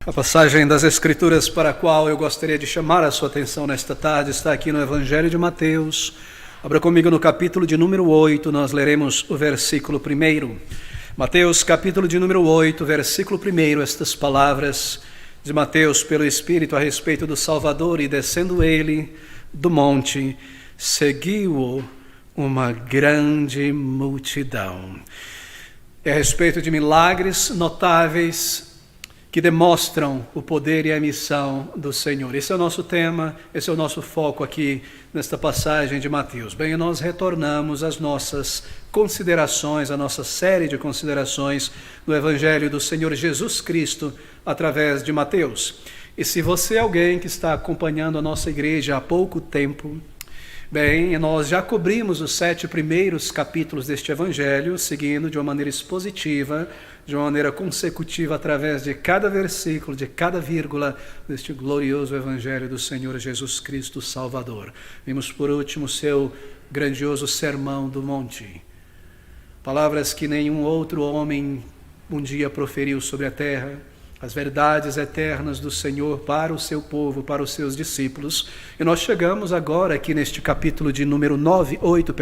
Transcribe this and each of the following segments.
A passagem das Escrituras para a qual eu gostaria de chamar a sua atenção nesta tarde está aqui no Evangelho de Mateus. Abra comigo no capítulo de número 8, nós leremos o versículo 1. Mateus, capítulo de número 8, versículo 1, estas palavras de Mateus pelo Espírito a respeito do Salvador: e descendo ele do monte, seguiu-o uma grande multidão. É a respeito de milagres notáveis que demonstram o poder e a missão do Senhor. Esse é o nosso tema, esse é o nosso foco aqui nesta passagem de Mateus. Bem, nós retornamos às nossas considerações, à nossa série de considerações do Evangelho do Senhor Jesus Cristo através de Mateus. E se você é alguém que está acompanhando a nossa igreja há pouco tempo, bem, nós já cobrimos os 7 primeiros capítulos deste Evangelho, seguindo de uma maneira expositiva, de uma maneira consecutiva, através de cada versículo, de cada vírgula deste glorioso Evangelho do Senhor Jesus Cristo Salvador. Vimos por último o seu grandioso sermão do monte. Palavras que nenhum outro homem um dia proferiu sobre a terra, as verdades eternas do Senhor para o seu povo, para os seus discípulos. E nós chegamos agora aqui neste capítulo de número 8,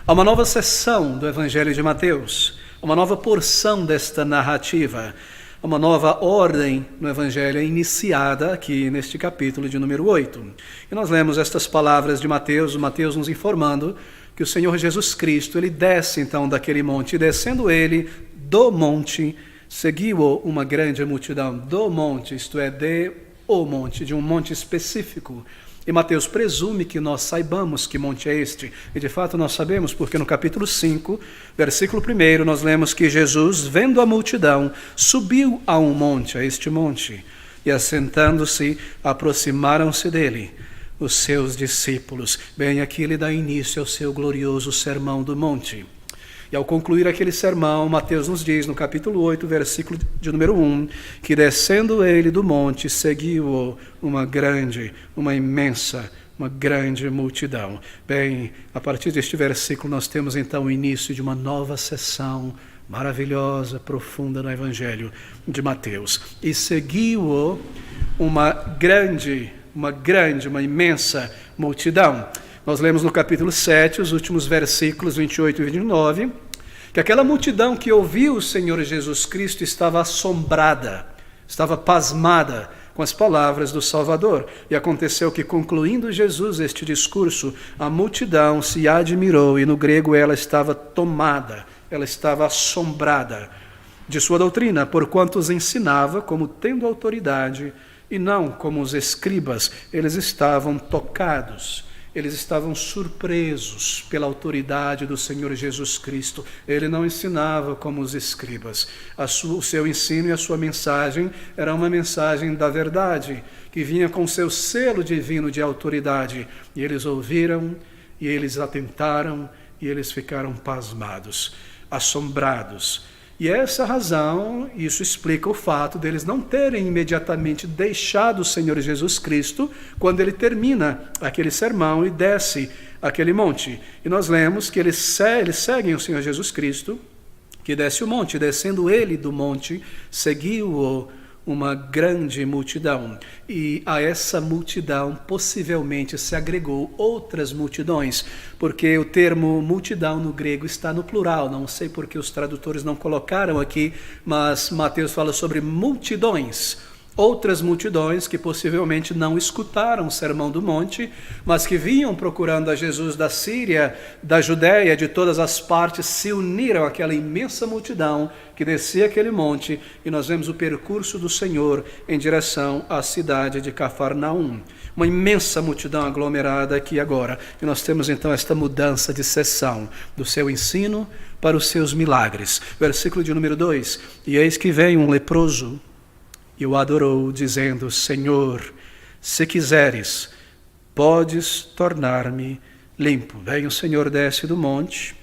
a uma nova sessão do Evangelho de Mateus, uma nova porção desta narrativa, uma nova ordem no Evangelho iniciada aqui neste capítulo de número 8. E nós lemos estas palavras de Mateus nos informando que o Senhor Jesus Cristo, ele desce então daquele monte, e descendo ele do monte, seguiu-o uma grande multidão. Do monte, isto é, de um monte específico. E Mateus presume que nós saibamos que monte é este. E de fato nós sabemos, porque no capítulo 5, versículo 1, nós lemos que Jesus, vendo a multidão, subiu a um monte, a este monte, e assentando-se, aproximaram-se dele os seus discípulos. Bem, aqui ele dá início ao seu glorioso sermão do monte. E ao concluir aquele sermão, Mateus nos diz, no capítulo 8, versículo de número 1, que descendo ele do monte, seguiu-o uma imensa multidão. Bem, a partir deste versículo nós temos então o início de uma nova sessão maravilhosa, profunda no Evangelho de Mateus. E seguiu-o uma imensa multidão. Nós lemos no capítulo 7, os últimos versículos 28 e 29, que aquela multidão que ouviu o Senhor Jesus Cristo estava assombrada, estava pasmada com as palavras do Salvador. E aconteceu que, concluindo Jesus este discurso, a multidão se admirou, e no grego ela estava tomada, ela estava assombrada de sua doutrina, porquanto os ensinava como tendo autoridade, e não como os escribas. Eles estavam tocados. Eles estavam surpresos pela autoridade do Senhor Jesus Cristo. Ele não ensinava como os escribas. O seu ensino e a sua mensagem era uma mensagem da verdade, que vinha com seu selo divino de autoridade. E eles ouviram, e eles atentaram, e eles ficaram pasmados, assombrados. E essa razão, isso explica o fato deles não terem imediatamente deixado o Senhor Jesus Cristo quando ele termina aquele sermão e desce aquele monte. E nós lemos que eles seguem o Senhor Jesus Cristo, que desce o monte. Descendo ele do monte, seguiu-o uma grande multidão. E a essa multidão possivelmente se agregou outras multidões, porque o termo multidão no grego está no plural. Não sei porque os tradutores não colocaram aqui, mas Mateus fala sobre multidões. Outras multidões que possivelmente não escutaram o sermão do monte, mas que vinham procurando a Jesus da Síria, da Judéia, de todas as partes, se uniram àquela imensa multidão que descia aquele monte. E nós vemos o percurso do Senhor em direção à cidade de Cafarnaum. Uma imensa multidão aglomerada aqui agora. E nós temos então esta mudança de sessão do seu ensino para os seus milagres. Versículo de número 2. E eis que vem um leproso, e o adorou, dizendo: Senhor, se quiseres, podes tornar-me limpo. Bem, o Senhor desce do monte,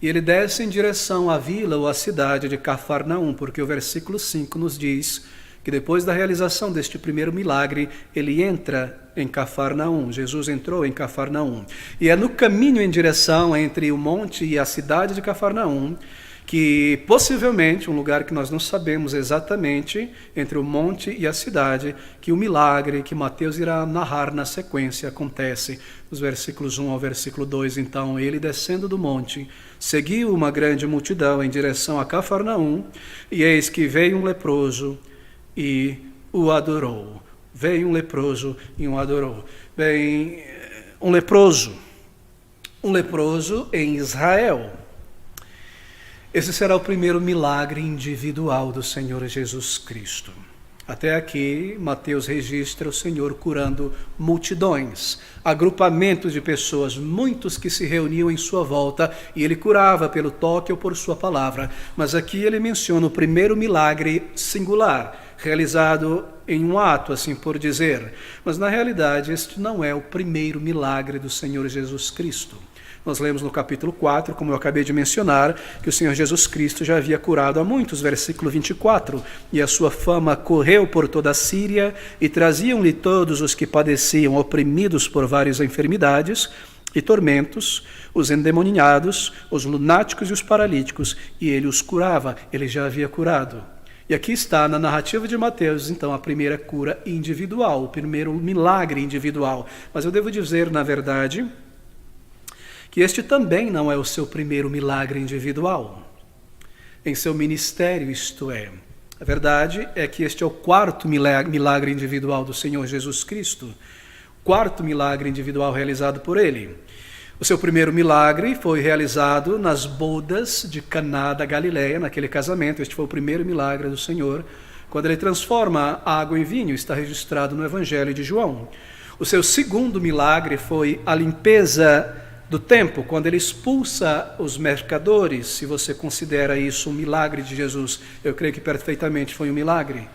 e ele desce em direção à vila ou à cidade de Cafarnaum, porque o versículo 5 nos diz que depois da realização deste primeiro milagre, ele entra em Cafarnaum. Jesus entrou em Cafarnaum. E é no caminho em direção entre o monte e a cidade de Cafarnaum que possivelmente, um lugar que nós não sabemos exatamente, entre o monte e a cidade, que o milagre que Mateus irá narrar na sequência acontece, dos versículos 1 ao versículo 2. Então, ele descendo do monte, seguiu uma grande multidão em direção a Cafarnaum, e eis que veio um leproso e o adorou. Veio um leproso e o adorou. Bem, um leproso em Israel. Esse será o primeiro milagre individual do Senhor Jesus Cristo. Até aqui, Mateus registra o Senhor curando multidões, agrupamentos de pessoas, muitos que se reuniam em sua volta, e ele curava pelo toque ou por sua palavra. Mas aqui ele menciona o primeiro milagre singular, realizado em um ato, assim por dizer. Mas na realidade, este não é o primeiro milagre do Senhor Jesus Cristo. Nós lemos no capítulo 4, como eu acabei de mencionar, que o Senhor Jesus Cristo já havia curado a muitos, versículo 24, e a sua fama correu por toda a Síria, e traziam-lhe todos os que padeciam, oprimidos por várias enfermidades e tormentos, os endemoniados, os lunáticos e os paralíticos, e ele os curava. Ele já havia curado. E aqui está, na narrativa de Mateus, então, a primeira cura individual, o primeiro milagre individual. Mas eu devo dizer, na verdade, que este também não é o seu primeiro milagre individual em seu ministério, isto é. A verdade é que este é o quarto milagre individual do Senhor Jesus Cristo, quarto milagre individual realizado por ele. O seu primeiro milagre foi realizado nas bodas de Caná da Galileia, naquele casamento. Este foi o primeiro milagre do Senhor, quando ele transforma a água em vinho, está registrado no Evangelho de João. O seu segundo milagre foi a limpeza do templo, quando ele expulsa os mercadores. Se você considera isso um milagre de Jesus, eu creio que perfeitamente foi um milagre.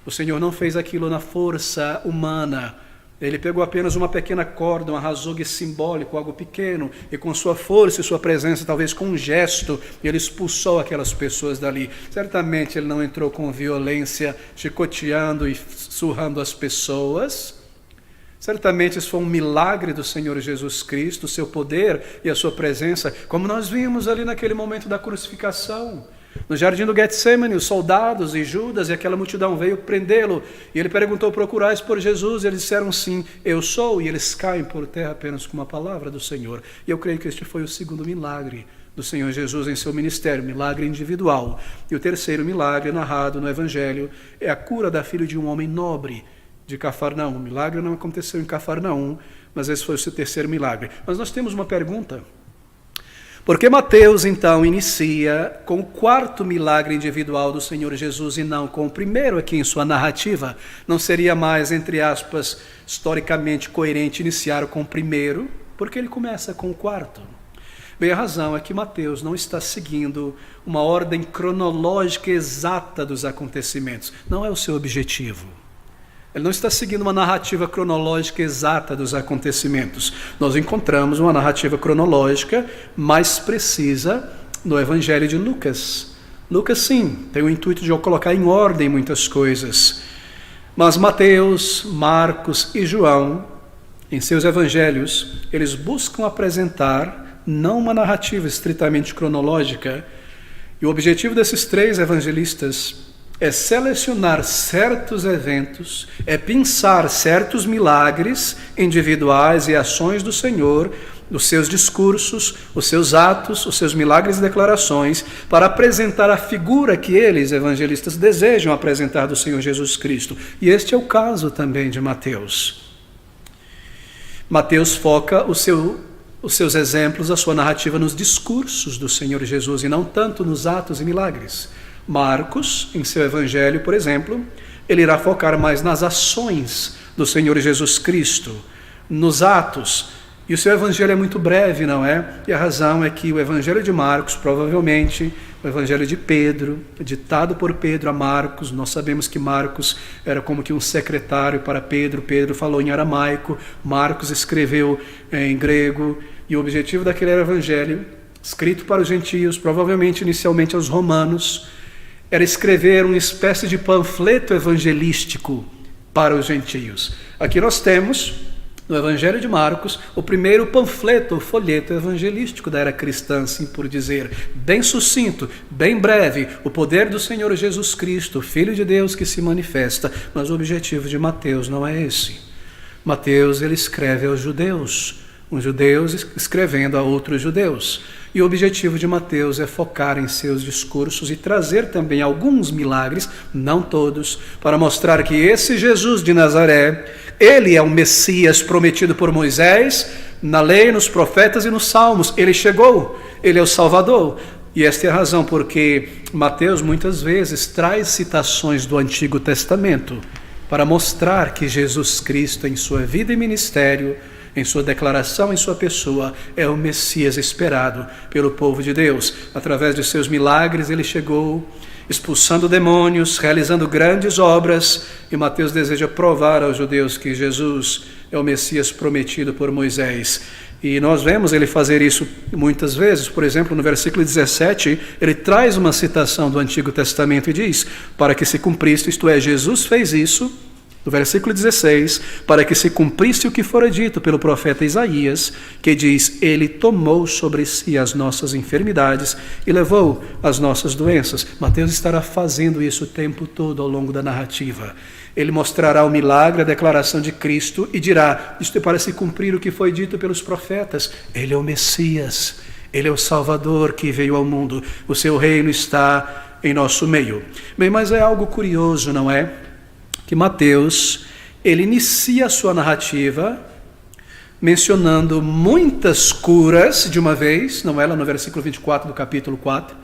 O Senhor não fez aquilo na força humana. Ele pegou apenas uma pequena corda, um arrazogue simbólico, algo pequeno, e com sua força e sua presença, talvez com um gesto, ele expulsou aquelas pessoas dali. Certamente ele não entrou com violência, chicoteando e surrando as pessoas. Certamente isso foi um milagre do Senhor Jesus Cristo, o seu poder e a sua presença, como nós vimos ali naquele momento da crucificação. No jardim do Getsemane, os soldados e Judas e aquela multidão veio prendê-lo, e ele perguntou: procurais por Jesus? E eles disseram: sim, eu sou, e eles caem por terra apenas com uma palavra do Senhor. E eu creio que este foi o segundo milagre do Senhor Jesus em seu ministério, milagre individual. E o terceiro milagre narrado no Evangelho é a cura da filha de um homem nobre de Cafarnaum. O milagre não aconteceu em Cafarnaum, mas esse foi o seu terceiro milagre. Mas nós temos uma pergunta. Por que Mateus, então, inicia com o quarto milagre individual do Senhor Jesus e não com o primeiro aqui em sua narrativa? Não seria mais, entre aspas, historicamente coerente iniciar com o primeiro? Porque ele começa com o quarto. Bem, a razão é que Mateus não está seguindo uma ordem cronológica exata dos acontecimentos. Não é o seu objetivo. Ele não está seguindo uma narrativa cronológica exata dos acontecimentos. Nós encontramos uma narrativa cronológica mais precisa no Evangelho de Lucas. Lucas, sim, tem o intuito de colocar em ordem muitas coisas. Mas Mateus, Marcos e João, em seus evangelhos, eles buscam apresentar não uma narrativa estritamente cronológica. E o objetivo desses três evangelistas é selecionar certos eventos, é pensar certos milagres individuais e ações do Senhor, os seus discursos, os seus atos, os seus milagres e declarações, para apresentar a figura que eles, evangelistas, desejam apresentar do Senhor Jesus Cristo. E este é o caso também de Mateus. Mateus foca os seus exemplos, a sua narrativa nos discursos do Senhor Jesus e não tanto nos atos e milagres. Marcos, em seu evangelho, por exemplo, ele irá focar mais nas ações do Senhor Jesus Cristo, nos atos. E o seu evangelho é muito breve, não é? E a razão é que o evangelho de Marcos, provavelmente, o evangelho de Pedro, ditado por Pedro a Marcos, nós sabemos que Marcos era como que um secretário para Pedro. Pedro falou em aramaico, Marcos escreveu em grego, e o objetivo daquele evangelho, escrito para os gentios, provavelmente inicialmente aos romanos, era escrever uma espécie de panfleto evangelístico para os gentios. Aqui nós temos, no Evangelho de Marcos, o primeiro panfleto, o folheto evangelístico da era cristã, assim por dizer, bem sucinto, bem breve, o poder do Senhor Jesus Cristo, o Filho de Deus que se manifesta, mas o objetivo de Mateus não é esse. Mateus, ele escreve aos judeus, uns judeus escrevendo a outros judeus. E o objetivo de Mateus é focar em seus discursos e trazer também alguns milagres, não todos, para mostrar que esse Jesus de Nazaré, ele é o Messias prometido por Moisés, na lei, nos profetas e nos salmos. Ele chegou, ele é o Salvador. E esta é a razão porque Mateus muitas vezes traz citações do Antigo Testamento para mostrar que Jesus Cristo, em sua vida e ministério, em sua declaração, em sua pessoa, é o Messias esperado pelo povo de Deus. Através de seus milagres, ele chegou expulsando demônios, realizando grandes obras, e Mateus deseja provar aos judeus que Jesus é o Messias prometido por Moisés. E nós vemos ele fazer isso muitas vezes. Por exemplo, no versículo 17, ele traz uma citação do Antigo Testamento e diz, para que se cumprisse, isto é, Jesus fez isso, no versículo 16, para que se cumprisse o que fora dito pelo profeta Isaías, que diz, ele tomou sobre si as nossas enfermidades e levou as nossas doenças. Mateus estará fazendo isso o tempo todo ao longo da narrativa. Ele mostrará o milagre, a declaração de Cristo e dirá, isto é para se cumprir o que foi dito pelos profetas. Ele é o Messias, ele é o Salvador que veio ao mundo, o seu reino está em nosso meio. Bem, mas é algo curioso, não é? Que Mateus, ele inicia a sua narrativa mencionando muitas curas de uma vez, não é lá no versículo 24 do capítulo 4,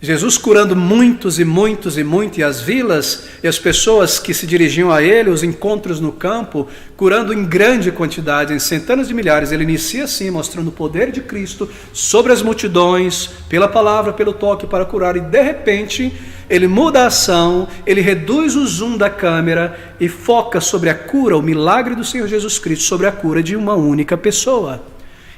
Jesus curando muitos e muitos e muitos, e as vilas e as pessoas que se dirigiam a ele, os encontros no campo, curando em grande quantidade, em centenas de milhares. Ele inicia assim, mostrando o poder de Cristo sobre as multidões, pela palavra, pelo toque para curar, e de repente ele muda a ação, ele reduz o zoom da câmera e foca sobre a cura, o milagre do Senhor Jesus Cristo, sobre a cura de uma única pessoa.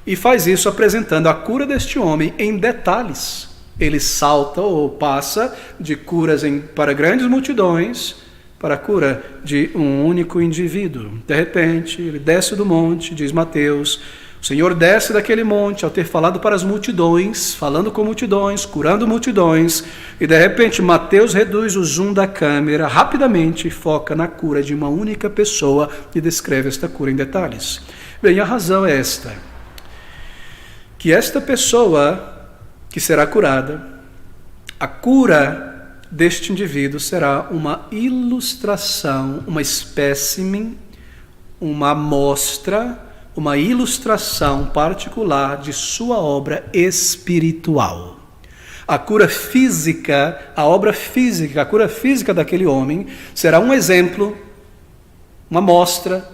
E faz isso apresentando a cura deste homem em detalhes. Ele salta ou passa de curas para grandes multidões para a cura de um único indivíduo. De repente, ele desce do monte, diz Mateus, o Senhor desce daquele monte ao ter falado para as multidões, falando com multidões, curando multidões, e de repente Mateus reduz o zoom da câmera rapidamente e foca na cura de uma única pessoa e descreve esta cura em detalhes. Bem, a razão é esta, que esta pessoa que será curada, a cura deste indivíduo será uma ilustração, uma espécime, uma amostra, uma ilustração particular de sua obra espiritual. A cura física, a obra física, a cura física daquele homem será um exemplo, uma amostra,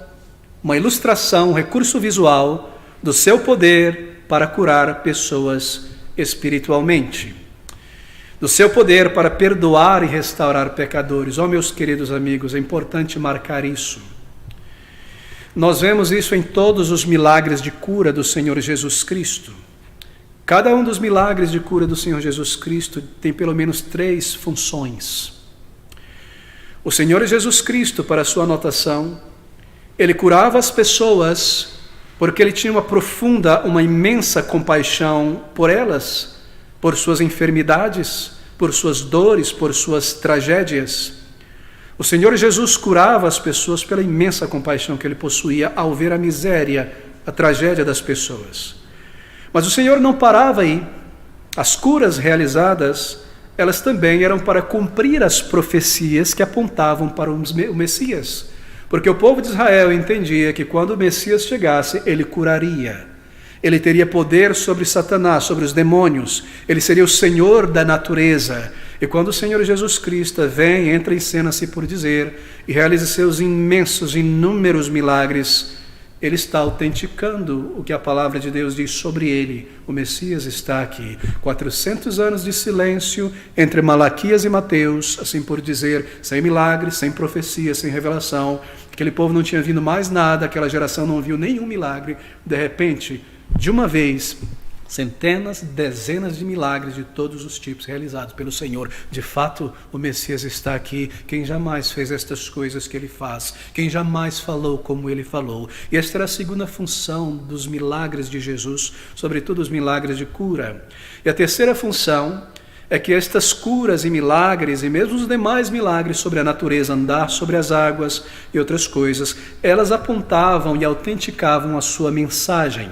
uma ilustração, um recurso visual do seu poder para curar pessoas espiritualmente, do seu poder para perdoar e restaurar pecadores. Oh, meus queridos amigos, é importante marcar isso. Nós vemos isso em todos os milagres de cura do Senhor Jesus Cristo. Cada um dos milagres de cura do Senhor Jesus Cristo tem pelo menos 3 funções. O Senhor Jesus Cristo, para sua anotação, ele curava as pessoas porque ele tinha uma profunda, uma imensa compaixão por elas, por suas enfermidades, por suas dores, por suas tragédias. O Senhor Jesus curava as pessoas pela imensa compaixão que ele possuía ao ver a miséria, a tragédia das pessoas. Mas o Senhor não parava aí. As curas realizadas, elas também eram para cumprir as profecias que apontavam para o Messias. Porque o povo de Israel entendia que quando o Messias chegasse, ele curaria. Ele teria poder sobre Satanás, sobre os demônios. Ele seria o Senhor da natureza. E quando o Senhor Jesus Cristo vem, entra em cena, assim por dizer, e realiza seus imensos, inúmeros milagres, ele está autenticando o que a palavra de Deus diz sobre ele. O Messias está aqui. 400 anos de silêncio entre Malaquias e Mateus, assim por dizer, sem milagres, sem profecia, sem revelação. Aquele povo não tinha vindo mais nada, aquela geração não viu nenhum milagre. De repente, de uma vez, Centenas, dezenas de milagres de todos os tipos realizados pelo Senhor. De fato, o Messias está aqui. Quem jamais fez estas coisas que ele faz? Quem jamais falou como ele falou? E esta era a segunda função dos milagres de Jesus, sobretudo os milagres de cura. E a terceira função é que estas curas e milagres, e mesmo os demais milagres sobre a natureza, andar sobre as águas e outras coisas, elas apontavam e autenticavam a sua mensagem.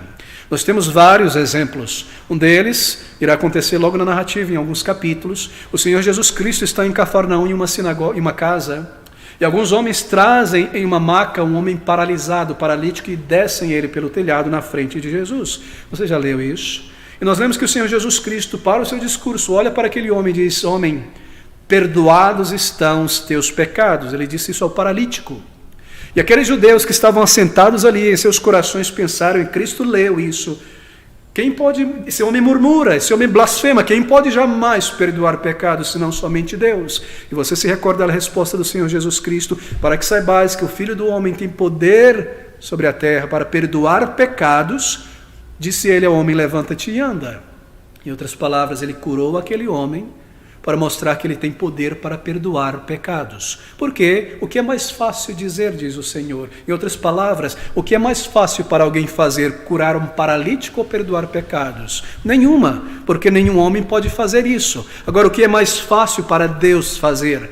Nós temos vários exemplos. Um deles irá acontecer logo na narrativa, em alguns capítulos. O Senhor Jesus Cristo está em Cafarnaum, em uma sinagoga, em uma casa, e alguns homens trazem em uma maca um homem paralisado, paralítico, e descem ele pelo telhado na frente de Jesus. Você já leu isso? E nós lemos que o Senhor Jesus Cristo, para o seu discurso, olha para aquele homem e diz: homem, perdoados estão os teus pecados. Ele disse isso ao paralítico. E aqueles judeus que estavam assentados ali, em seus corações pensaram, e Cristo leu isso: quem pode, esse homem murmura, esse homem blasfema, quem pode jamais perdoar pecados, senão somente Deus? E você se recorda da resposta do Senhor Jesus Cristo: para que saibais que o Filho do Homem tem poder sobre a terra para perdoar pecados, disse ele ao homem: levanta-te e anda. Em outras palavras, ele curou aquele homem para mostrar que ele tem poder para perdoar pecados. Porque o que é mais fácil dizer, diz o Senhor? Em outras palavras, o que é mais fácil para alguém fazer, curar um paralítico ou perdoar pecados? Nenhuma, porque nenhum homem pode fazer isso. Agora, o que é mais fácil para Deus fazer?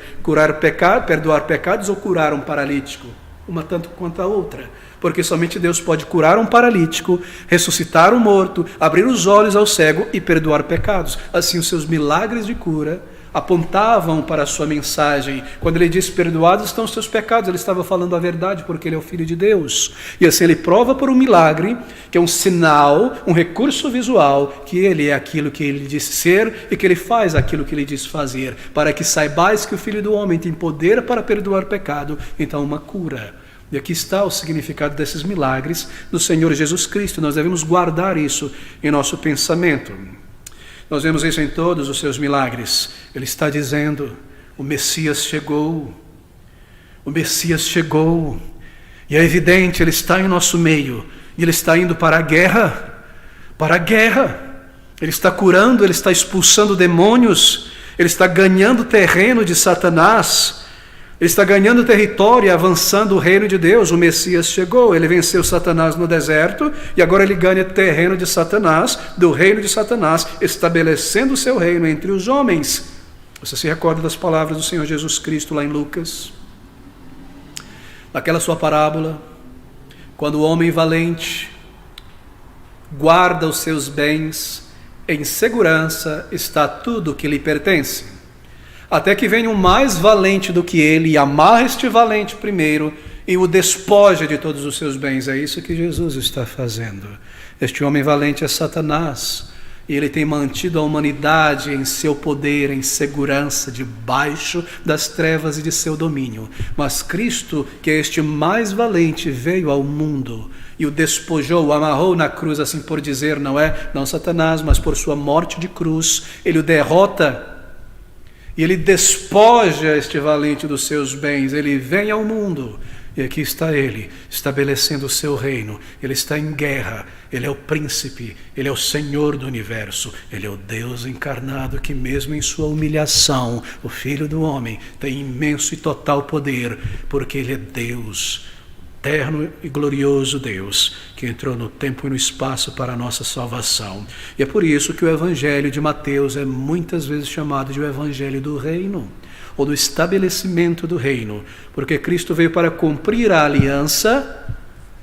Perdoar pecados ou curar um paralítico? Uma tanto quanto a outra. Porque somente Deus pode curar um paralítico, ressuscitar um morto, abrir os olhos ao cego e perdoar pecados. Assim, os seus milagres de cura apontavam para a sua mensagem. Quando ele disse: perdoados estão os teus pecados, ele estava falando a verdade, porque ele é o Filho de Deus. E assim ele prova por um milagre, que é um sinal, um recurso visual, que ele é aquilo que ele disse ser e que ele faz aquilo que ele disse fazer, para que saibais que o Filho do Homem tem poder para perdoar pecado. Então, uma cura. E aqui está o significado desses milagres do Senhor Jesus Cristo. Nós devemos guardar isso em nosso pensamento. Nós vemos isso em todos os seus milagres. Ele está dizendo: o Messias chegou. O Messias chegou. E é evidente, ele está em nosso meio. E ele está indo para a guerra. Para a guerra. Ele está curando, ele está expulsando demônios. Ele está ganhando terreno de Satanás. Ele está ganhando território e avançando o reino de Deus. O Messias chegou, ele venceu Satanás no deserto e agora ele ganha terreno de Satanás, do reino de Satanás, estabelecendo o seu reino entre os homens. Você se recorda das palavras do Senhor Jesus Cristo lá em Lucas? Naquela sua parábola, quando o homem valente guarda os seus bens, em segurança está tudo o que lhe pertence. Até que venha um mais valente do que ele e amarra este valente primeiro e o despoja de todos os seus bens. É isso que Jesus está fazendo. Este homem valente é Satanás. E ele tem mantido a humanidade em seu poder, em segurança, debaixo das trevas e de seu domínio. Mas Cristo, que é este mais valente, veio ao mundo e o despojou, o amarrou na cruz, assim por dizer, não Satanás, mas por sua morte de cruz, ele o derrota. E ele despoja este valente dos seus bens, ele vem ao mundo, e aqui está ele, estabelecendo o seu reino. Ele está em guerra, ele é o príncipe, ele é o Senhor do universo, ele é o Deus encarnado que mesmo em sua humilhação, o Filho do Homem, tem imenso e total poder, porque ele é Deus, eterno e glorioso Deus, que entrou no tempo e no espaço para a nossa salvação. E é por isso que o Evangelho de Mateus é muitas vezes chamado de o Evangelho do Reino, ou do estabelecimento do reino, porque Cristo veio para cumprir a aliança,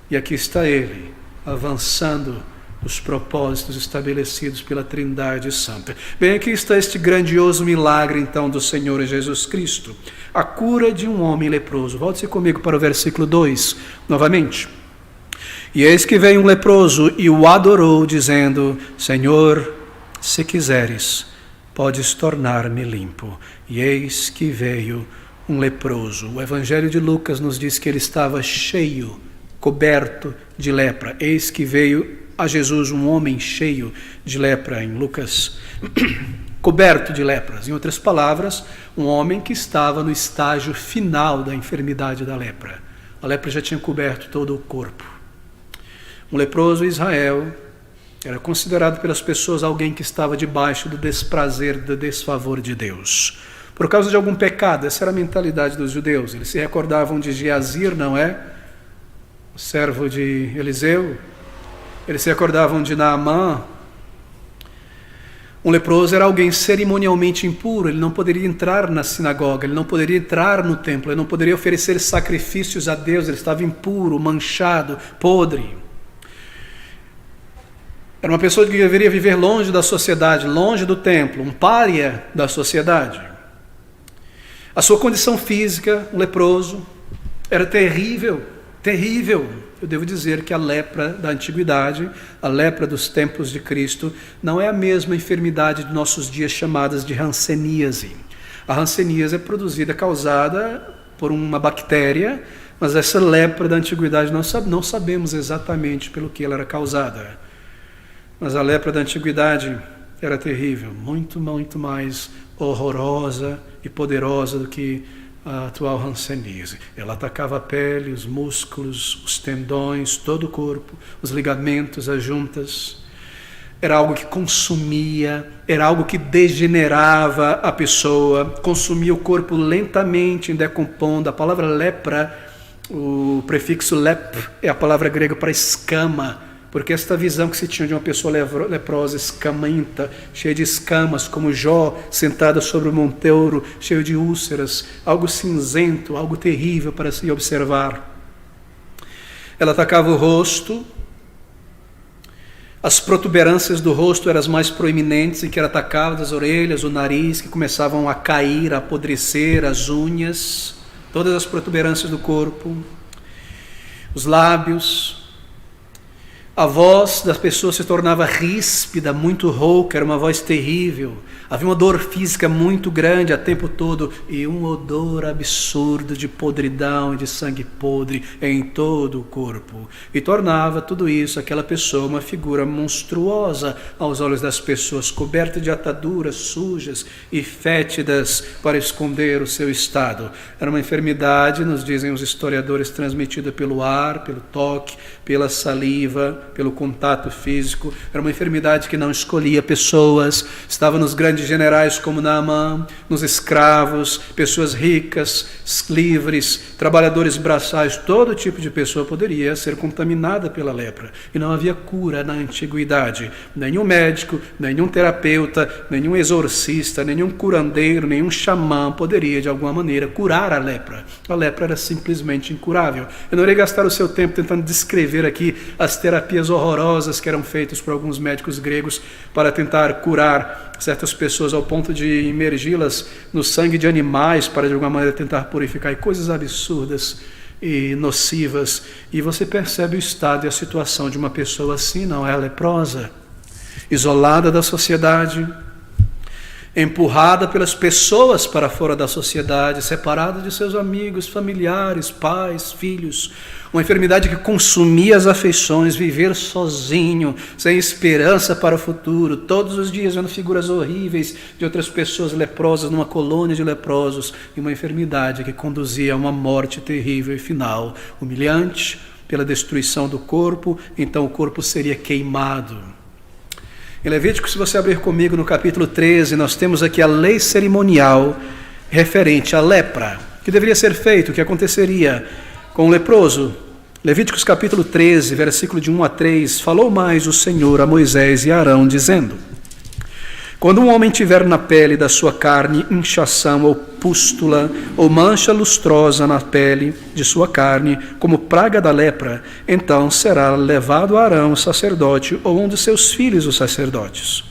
e aqui está ele, avançando os propósitos estabelecidos pela Trindade Santa. Bem, aqui está este grandioso milagre, então, do Senhor Jesus Cristo, a cura de um homem leproso. Volte-se comigo para o versículo 2, novamente. E eis que veio um leproso e o adorou, dizendo: Senhor, se quiseres, podes tornar-me limpo. E eis que veio um leproso. O Evangelho de Lucas nos diz que ele estava cheio, coberto de lepra. Eis que veio a Jesus um homem cheio de lepra, em Lucas, coberto de lepras. Em outras palavras, um homem que estava no estágio final da enfermidade da lepra. A lepra já tinha coberto todo o corpo. Um leproso em Israel Era considerado pelas pessoas alguém que estava debaixo do desprazer, do desfavor de Deus. Por causa de algum pecado, essa era a mentalidade dos judeus. Eles se recordavam de Geazir, não é? O servo de Eliseu. Eles se recordavam de Naamã. Um leproso era alguém cerimonialmente impuro, ele não poderia entrar na sinagoga, ele não poderia entrar no templo, ele não poderia oferecer sacrifícios a Deus, ele estava impuro, manchado, podre. Era uma pessoa que deveria viver longe da sociedade, longe do templo, um pária da sociedade. A sua condição física, um leproso, era terrível, terrível. Eu devo dizer que a lepra da antiguidade, a lepra dos tempos de Cristo, não é a mesma enfermidade de nossos dias chamadas de hanseníase. A hanseníase é produzida, causada por uma bactéria, mas essa lepra da antiguidade nós não sabemos exatamente pelo que ela era causada. Mas a lepra da antiguidade era terrível, muito, muito mais horrorosa e poderosa do que a atual hanseníase. Ela atacava a pele, os músculos, os tendões, todo o corpo, os ligamentos, as juntas. Era algo que consumia, era algo que degenerava a pessoa, consumia o corpo lentamente, decompondo. A palavra lepra, o prefixo lep, é a palavra grega para escama, porque esta visão que se tinha de uma pessoa leprosa, escamenta, cheia de escamas, como Jó, sentada sobre o monteiro, cheio de úlceras, algo cinzento, algo terrível para se observar. Ela atacava o rosto, as protuberâncias do rosto eram as mais proeminentes, em que era atacava as orelhas, o nariz, que começavam a cair, a apodrecer, as unhas, todas as protuberâncias do corpo, os lábios. A voz das pessoas se tornava ríspida, muito rouca, era uma voz terrível. Havia uma dor física muito grande a tempo todo e um odor absurdo de podridão e de sangue podre em todo o corpo. E tornava tudo isso, aquela pessoa, uma figura monstruosa aos olhos das pessoas, coberta de ataduras sujas e fétidas para esconder o seu estado. Era uma enfermidade, nos dizem os historiadores, transmitida pelo ar, pelo toque, pela saliva, pelo contato físico. Era uma enfermidade que não escolhia pessoas, estava nos grandes generais como Naamã, nos escravos, pessoas ricas, livres, trabalhadores braçais, todo tipo de pessoa poderia ser contaminada pela lepra. E não havia cura na antiguidade. Nenhum médico, nenhum terapeuta, nenhum exorcista, nenhum curandeiro, nenhum xamã poderia de alguma maneira curar a lepra. A lepra era simplesmente incurável. Eu não irei gastar o seu tempo tentando descrever aqui as terapias horrorosas que eram feitas por alguns médicos gregos para tentar curar certas pessoas ao ponto de imergi-las no sangue de animais para de alguma maneira tentar purificar, e coisas absurdas e nocivas. E você percebe o estado e a situação de uma pessoa assim, não é? Leprosa, isolada da sociedade, empurrada pelas pessoas para fora da sociedade, separada de seus amigos, familiares, pais, filhos. Uma enfermidade que consumia as afeições, viver sozinho, sem esperança para o futuro, todos os dias vendo figuras horríveis de outras pessoas leprosas numa colônia de leprosos, e uma enfermidade que conduzia a uma morte terrível e final, humilhante, pela destruição do corpo. Então o corpo seria queimado. Em Levítico, se você abrir comigo no capítulo 13, nós temos aqui a lei cerimonial referente à lepra. O que deveria ser feito, o que aconteceria com o leproso? Levíticos capítulo 13, versículo de 1 a 3, falou mais o Senhor a Moisés e a Arão, dizendo: quando um homem tiver na pele da sua carne inchação ou pústula ou mancha lustrosa na pele de sua carne, como praga da lepra, então será levado a Arão, o sacerdote, ou um de seus filhos, os sacerdotes.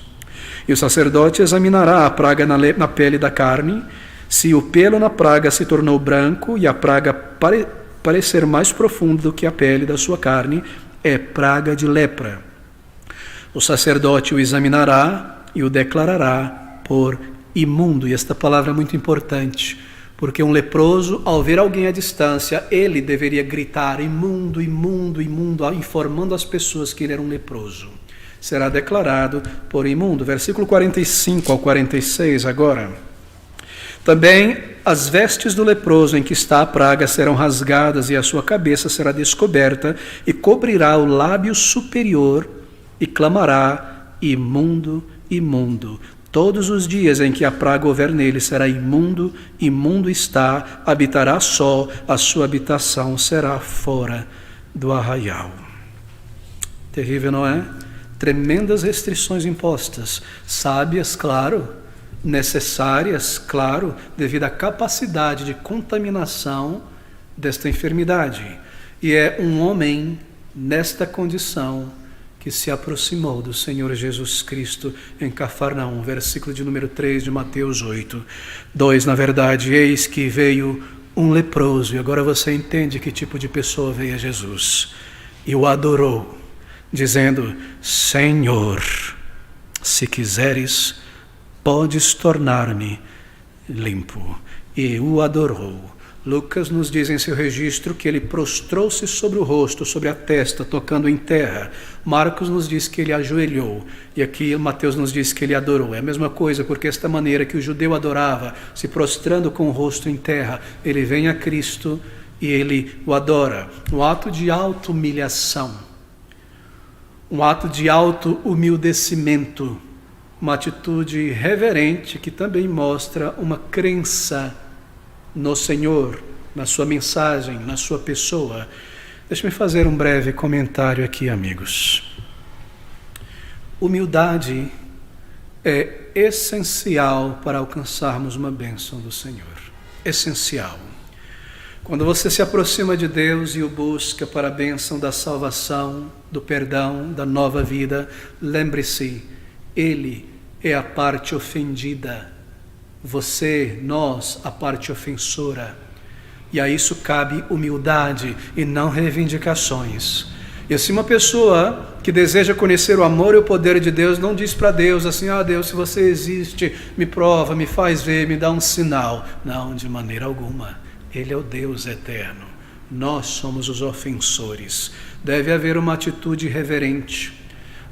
E o sacerdote examinará a praga na pele da carne. Se o pelo na praga se tornou branco e a praga parecer mais profundo do que a pele da sua carne, é praga de lepra. O sacerdote o examinará e o declarará por imundo. E esta palavra é muito importante, porque um leproso, ao ver alguém à distância, ele deveria gritar: imundo, imundo, imundo, informando as pessoas que ele era um leproso. Será declarado por imundo. Versículo 45 ao 46 agora. Também as vestes do leproso em que está a praga serão rasgadas, e a sua cabeça será descoberta, e cobrirá o lábio superior e clamará: imundo, imundo. Todos os dias em que a praga houver nele será imundo, imundo está, habitará só, a sua habitação será fora do arraial. Terrível, não é? Tremendas restrições impostas, sábias, claro, necessárias, claro, devido à capacidade de contaminação desta enfermidade. E é um homem nesta condição que se aproximou do Senhor Jesus Cristo em Cafarnaum, versículo de número 3 de Mateus 8. 2, na verdade, eis que veio um leproso, e agora você entende que tipo de pessoa veio a Jesus, e o adorou, dizendo: Senhor, se quiseres, podes tornar-me limpo. E o adorou. Lucas nos diz em seu registro que ele prostrou-se sobre o rosto, sobre a testa, tocando em terra. Marcos nos diz que ele ajoelhou. E aqui Mateus nos diz que ele adorou. É a mesma coisa, porque esta maneira que o judeu adorava, se prostrando com o rosto em terra, ele vem a Cristo e ele o adora. Um ato de auto-humilhação, um ato de auto-humildecimento, uma atitude reverente que também mostra uma crença no Senhor, na sua mensagem, na sua pessoa. Deixe-me fazer um breve comentário aqui, amigos. Humildade é essencial para alcançarmos uma bênção do Senhor. Essencial. Quando você se aproxima de Deus e o busca para a bênção da salvação, do perdão, da nova vida, lembre-se, Ele é a parte ofendida. Você, nós, a parte ofensora. E a isso cabe humildade e não reivindicações. E assim uma pessoa que deseja conhecer o amor e o poder de Deus não diz para Deus assim: Deus, se você existe, me prova, me faz ver, me dá um sinal. Não, de maneira alguma. Ele é o Deus eterno. Nós somos os ofensores. Deve haver uma atitude reverente.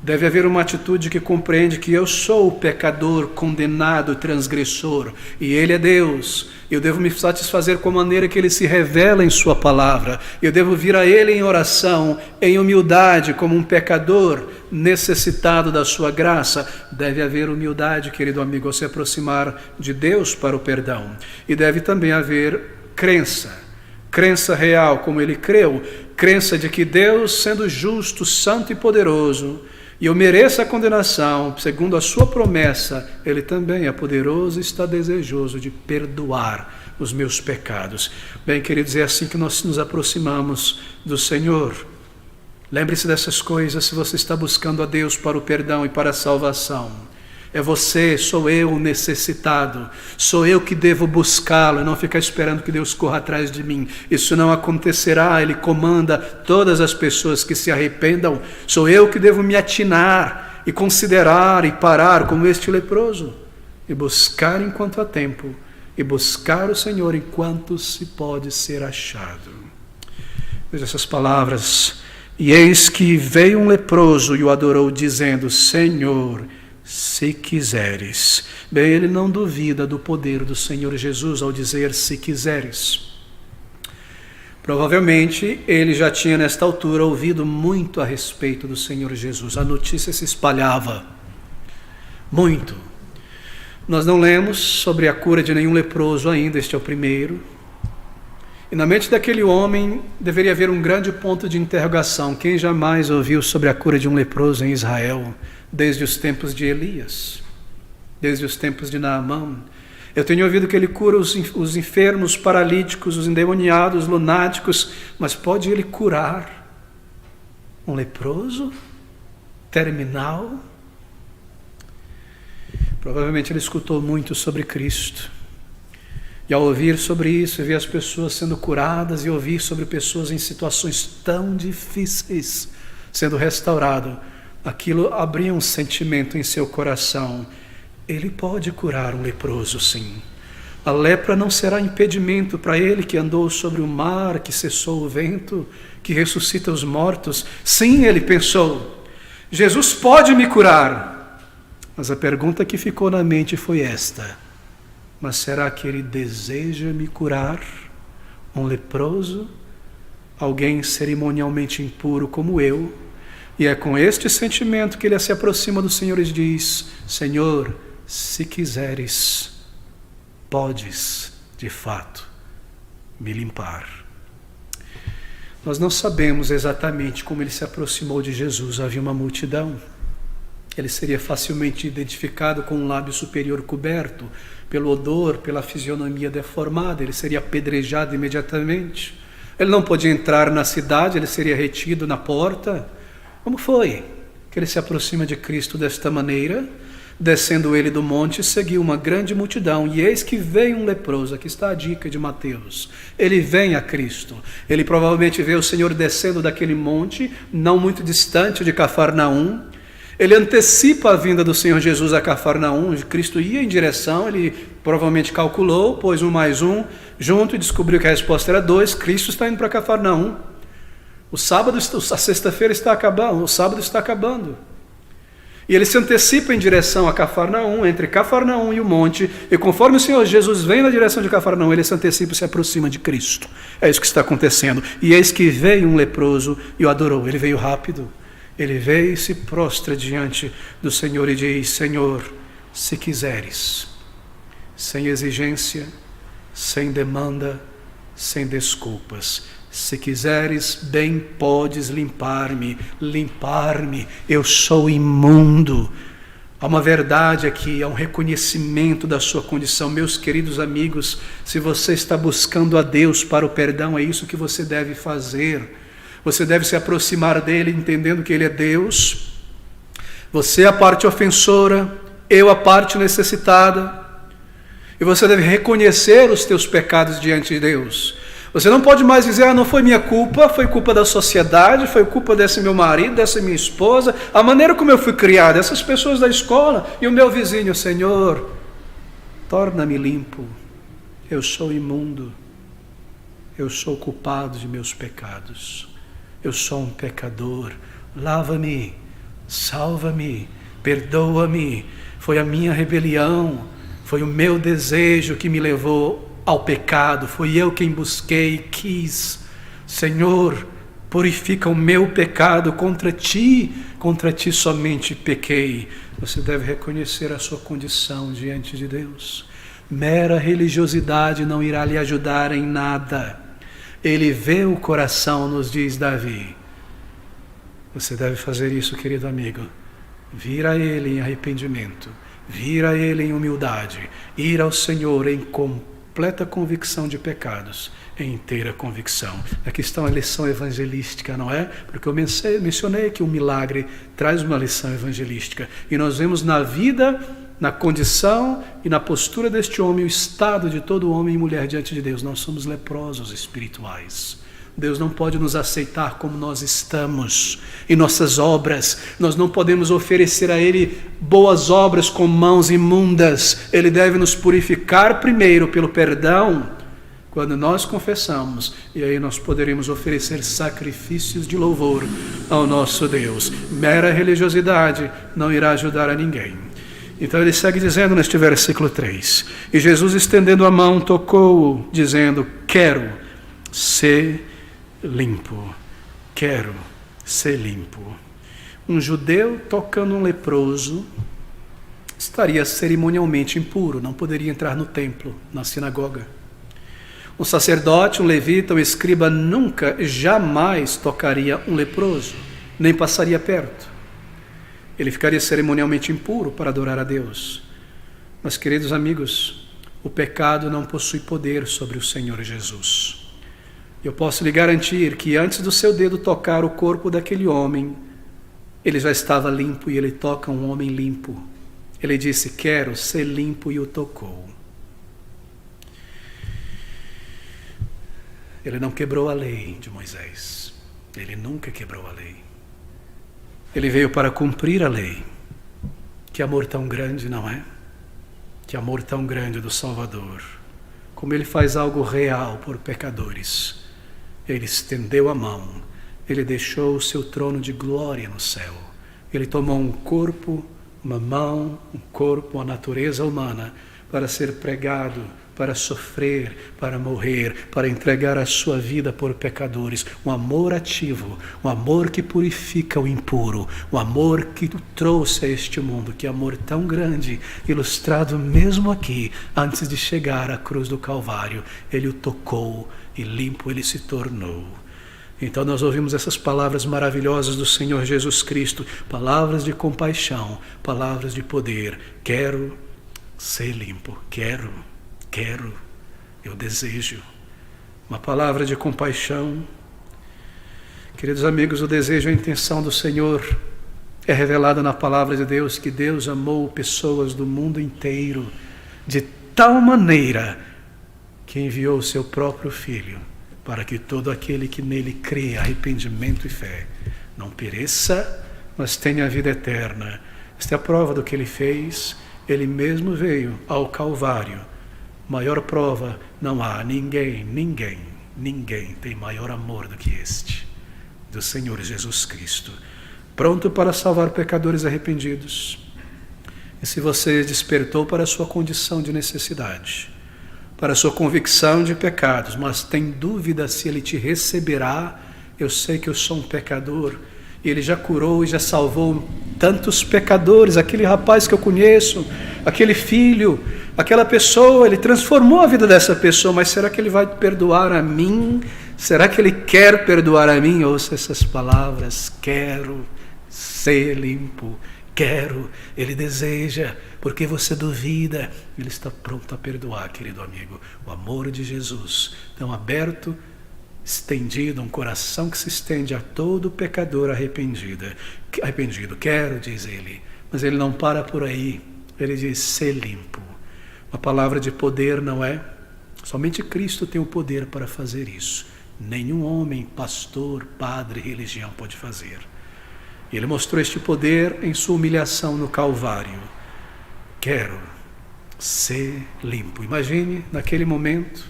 Deve haver uma atitude que compreende que eu sou o pecador, condenado, transgressor, e Ele é Deus. Eu devo me satisfazer com a maneira que Ele se revela em Sua palavra. Eu devo vir a Ele em oração, em humildade, como um pecador necessitado da Sua graça. Deve haver humildade, querido amigo, ao se aproximar de Deus para o perdão. E deve também haver crença real, como ele creu, crença de que Deus, sendo justo, santo e poderoso, e eu mereço a condenação, segundo a sua promessa, Ele também é poderoso e está desejoso de perdoar os meus pecados. Bem, queridos, é assim que nós nos aproximamos do Senhor. Lembre-se dessas coisas se você está buscando a Deus para o perdão e para a salvação. É você, sou eu necessitado, sou eu que devo buscá-lo, e não ficar esperando que Deus corra atrás de mim. Isso não acontecerá. Ele comanda todas as pessoas que se arrependam. Sou eu que devo me atinar e considerar e parar como este leproso, e buscar enquanto há tempo, e buscar o Senhor enquanto se pode ser achado. Veja essas palavras: e eis que veio um leproso e o adorou, dizendo: Senhor, se quiseres. Bem, ele não duvida do poder do Senhor Jesus ao dizer se quiseres. Provavelmente ele já tinha nesta altura ouvido muito a respeito do Senhor Jesus. A notícia se espalhava muito. Nós não lemos sobre a cura de nenhum leproso ainda, este é o primeiro. E na mente daquele homem deveria haver um grande ponto de interrogação: quem jamais ouviu sobre a cura de um leproso em Israel? Desde os tempos de Elias, desde os tempos de Naamã. Eu tenho ouvido que ele cura os enfermos, os paralíticos, os endemoniados, os lunáticos, mas pode ele curar um leproso terminal? Provavelmente ele escutou muito sobre Cristo. E ao ouvir sobre isso, e ver as pessoas sendo curadas, e ouvir sobre pessoas em situações tão difíceis sendo restauradas, aquilo abria um sentimento em seu coração: Ele pode curar um leproso, sim. A lepra não será impedimento para ele que andou sobre o mar, que cessou o vento, que ressuscita os mortos. Sim, ele pensou, Jesus pode me curar. Mas a pergunta que ficou na mente foi esta: mas será que Ele deseja me curar? Um leproso? Alguém cerimonialmente impuro como eu? E é com este sentimento que ele se aproxima do Senhor e diz: Senhor, se quiseres, podes, de fato, me limpar. Nós não sabemos exatamente como ele se aproximou de Jesus. Havia uma multidão. Ele seria facilmente identificado com um lábio superior coberto, pelo odor, pela fisionomia deformada. Ele seria apedrejado imediatamente. Ele não podia entrar na cidade, ele seria retido na porta. Como foi que ele se aproxima de Cristo desta maneira? Descendo ele do monte, seguiu uma grande multidão, e eis que veio um leproso. Aqui está a dica de Mateus. Ele vem a Cristo. Ele provavelmente vê o Senhor descendo daquele monte, não muito distante de Cafarnaum. Ele antecipa a vinda do Senhor Jesus a Cafarnaum. Cristo ia em direção, ele provavelmente calculou, pôs 1 mais 1 junto e descobriu que a resposta era 2. Cristo está indo para Cafarnaum. A sexta-feira está acabando, o sábado está acabando. E ele se antecipa em direção a Cafarnaum, entre Cafarnaum e o monte, e conforme o Senhor Jesus vem na direção de Cafarnaum, ele se antecipa e se aproxima de Cristo. É isso que está acontecendo. E eis que veio um leproso e o adorou. Ele veio rápido. Ele veio e se prostra diante do Senhor e diz: Senhor, se quiseres, sem exigência, sem demanda, sem desculpas, se quiseres, bem podes limpar-me, eu sou imundo. Há uma verdade aqui, há um reconhecimento da sua condição. Meus queridos amigos, se você está buscando a Deus para o perdão, é isso que você deve fazer. Você deve se aproximar dele entendendo que ele é Deus. Você é a parte ofensora, eu a parte necessitada. E você deve reconhecer os teus pecados diante de Deus. Você não pode mais dizer: não foi minha culpa, foi culpa da sociedade, foi culpa desse meu marido, dessa minha esposa, a maneira como eu fui criado, essas pessoas da escola e o meu vizinho. Senhor, torna-me limpo, eu sou imundo, eu sou culpado de meus pecados, eu sou um pecador, lava-me, salva-me, perdoa-me, foi a minha rebelião, foi o meu desejo que me levou ao pecado, fui eu quem busquei e quis. Senhor, purifica o meu pecado, contra ti somente pequei. Você deve reconhecer a sua condição diante de Deus. Mera religiosidade não irá lhe ajudar em nada. Ele vê o coração, nos diz Davi. Você deve fazer isso, querido amigo. Vir a ele em arrependimento, vir a ele em humildade, ir ao Senhor em completa convicção de pecados, em inteira convicção. Aqui está uma lição evangelística, não é? Porque eu mencionei que o milagre traz uma lição evangelística. E nós vemos na vida, na condição e na postura deste homem, o estado de todo homem e mulher diante de Deus. Nós somos leprosos espirituais. Deus não pode nos aceitar como nós estamos, em nossas obras. Nós não podemos oferecer a Ele boas obras com mãos imundas. Ele deve nos purificar primeiro pelo perdão, quando nós confessamos, e aí nós poderemos oferecer sacrifícios de louvor ao nosso Deus. Mera religiosidade não irá ajudar a ninguém. Então ele segue dizendo neste versículo 3, e Jesus, estendendo a mão, tocou-o, dizendo: quero ser limpo, quero ser limpo. Um judeu tocando um leproso estaria cerimonialmente impuro, não poderia entrar no templo, na sinagoga. Um sacerdote, um levita, um escriba nunca, jamais tocaria um leproso, nem passaria perto. Ele ficaria cerimonialmente impuro para adorar a Deus. Mas, queridos amigos, o pecado não possui poder sobre o Senhor Jesus. Eu posso lhe garantir que antes do seu dedo tocar o corpo daquele homem, ele já estava limpo, e ele toca um homem limpo. Ele disse: quero ser limpo, e o tocou. Ele não quebrou a lei de Moisés. Ele nunca quebrou a lei. Ele veio para cumprir a lei. Que amor tão grande, não é? Que amor tão grande do Salvador. Como ele faz algo real por pecadores. Ele estendeu a mão. Ele deixou o seu trono de glória no céu. Ele tomou um corpo uma mão, um corpo, a natureza humana, para ser pregado, para sofrer, para morrer, para entregar a sua vida por pecadores. Um amor ativo, um amor que purifica o impuro, um amor que o trouxe a este mundo. Que amor tão grande, ilustrado mesmo aqui, antes de chegar à cruz do Calvário. Ele o tocou e limpo ele se tornou. Então nós ouvimos essas palavras maravilhosas do Senhor Jesus Cristo, palavras de compaixão, palavras de poder. Quero ser limpo, quero, eu desejo. Uma palavra de compaixão. Queridos amigos, o desejo e a intenção do Senhor é revelada na palavra de Deus, que Deus amou pessoas do mundo inteiro de tal maneira que enviou o seu próprio Filho, para que todo aquele que nele crê, arrependimento e fé, não pereça, mas tenha a vida eterna. Esta é a prova do que ele fez. Ele mesmo veio ao Calvário. Maior prova não há. Ninguém tem maior amor do que este, do Senhor Jesus Cristo, pronto para salvar pecadores arrependidos. E se você despertou para a sua condição de necessidade, para a sua convicção de pecados, mas tem dúvida se Ele te receberá, eu sei que eu sou um pecador, e Ele já curou e já salvou tantos pecadores, aquele rapaz que eu conheço, aquele filho, aquela pessoa, Ele transformou a vida dessa pessoa, mas será que Ele vai perdoar a mim? Será que Ele quer perdoar a mim? Ouça essas palavras: quero ser limpo, quero. Ele deseja, porque você duvida, Ele está pronto a perdoar, querido amigo. O amor de Jesus, tão aberto, estendido, um coração que se estende a todo pecador arrependido. Quero, diz Ele, mas Ele não para por aí. Ele diz: ser limpo. Uma palavra de poder, não é? Somente Cristo tem o poder para fazer isso. Nenhum homem, pastor, padre, religião pode fazer. Ele mostrou este poder em sua humilhação no Calvário. Quero ser limpo. Imagine naquele momento,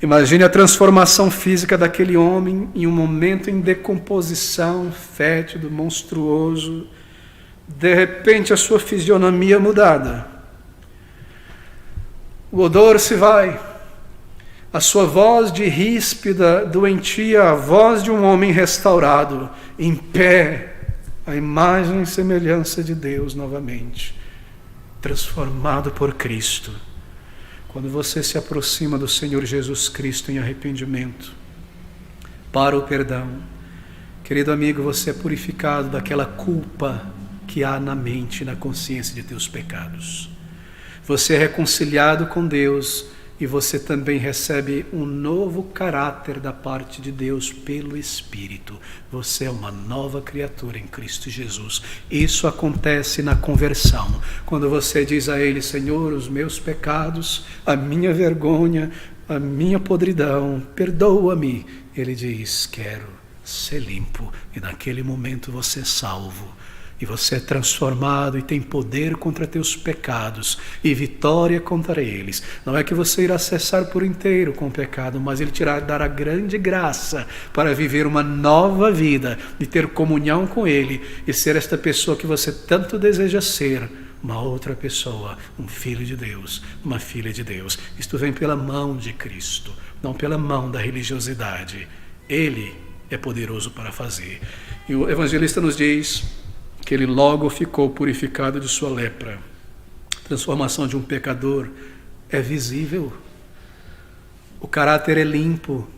imagine a transformação física daquele homem em um momento em decomposição, fétido, monstruoso. De repente a sua fisionomia mudada. O odor se vai. A sua voz de ríspida, doentia, a voz de um homem restaurado, em pé, a imagem e semelhança de Deus novamente, transformado por Cristo. Quando você se aproxima do Senhor Jesus Cristo em arrependimento, para o perdão, querido amigo, você é purificado daquela culpa que há na mente e na consciência de teus pecados. Você é reconciliado com Deus e você também recebe um novo caráter da parte de Deus pelo Espírito. Você é uma nova criatura em Cristo Jesus. Isso acontece na conversão. Quando você diz a Ele: Senhor, os meus pecados, a minha vergonha, a minha podridão, perdoa-me. Ele diz: quero ser limpo. E naquele momento você é salvo. E você é transformado e tem poder contra teus pecados e vitória contra eles. Não é que você irá cessar por inteiro com o pecado, mas Ele te dará grande graça para viver uma nova vida, de ter comunhão com Ele e ser esta pessoa que você tanto deseja ser, uma outra pessoa, um filho de Deus, uma filha de Deus. Isto vem pela mão de Cristo, não pela mão da religiosidade. Ele é poderoso para fazer. E o evangelista nos diz que ele logo ficou purificado de sua lepra. A transformação de um pecador é visível. O caráter é limpo.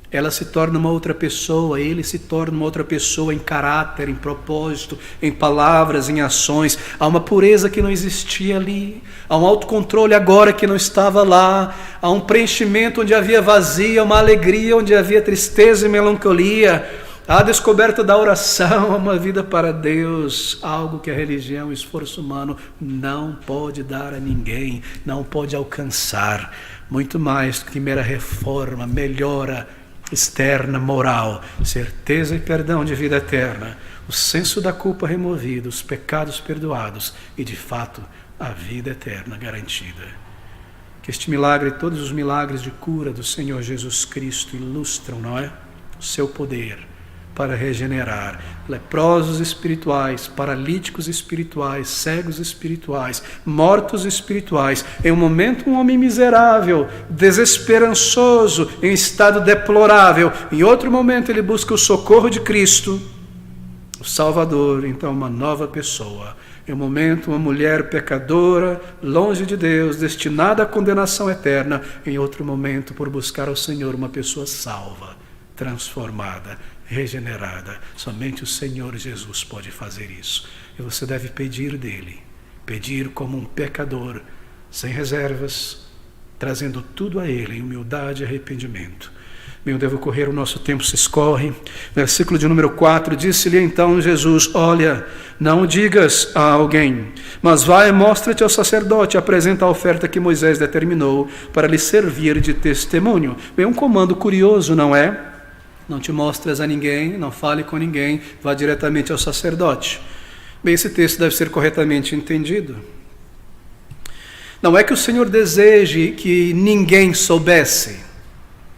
Ela se torna uma outra pessoa, ele se torna uma outra pessoa em caráter, em propósito, em palavras, em ações. Há uma pureza que não existia ali. Há um autocontrole agora que não estava lá. Há um preenchimento onde havia vazio, uma alegria onde havia tristeza e melancolia. A descoberta da oração, uma vida para Deus, algo que a religião, o esforço humano não pode dar a ninguém, não pode alcançar, muito mais do que mera reforma, melhora externa, moral, certeza e perdão de vida eterna, o senso da culpa removido, os pecados perdoados e, de fato, a vida eterna garantida. Que este milagre e todos os milagres de cura do Senhor Jesus Cristo ilustram, não é? O seu poder, para regenerar leprosos espirituais, paralíticos espirituais, cegos espirituais, mortos espirituais. Em um momento, um homem miserável, desesperançoso, em estado deplorável. Em outro momento, ele busca o socorro de Cristo, o Salvador, então uma nova pessoa. Em um momento, uma mulher pecadora, longe de Deus, destinada à condenação eterna. Em outro momento, por buscar ao Senhor, uma pessoa salva, transformada, regenerada. Somente o Senhor Jesus pode fazer isso. E você deve pedir dele, pedir como um pecador, sem reservas, trazendo tudo a ele, em humildade e arrependimento. Bem, devo correr, o nosso tempo se escorre. Versículo de número 4, disse-lhe então Jesus: olha, não digas a alguém, mas vai e mostra-te ao sacerdote, apresenta a oferta que Moisés determinou para lhe servir de testemunho. Bem, um comando curioso, não é? Não te mostres a ninguém, não fale com ninguém, vá diretamente ao sacerdote. Bem, esse texto deve ser corretamente entendido. Não é que o Senhor deseje que ninguém soubesse.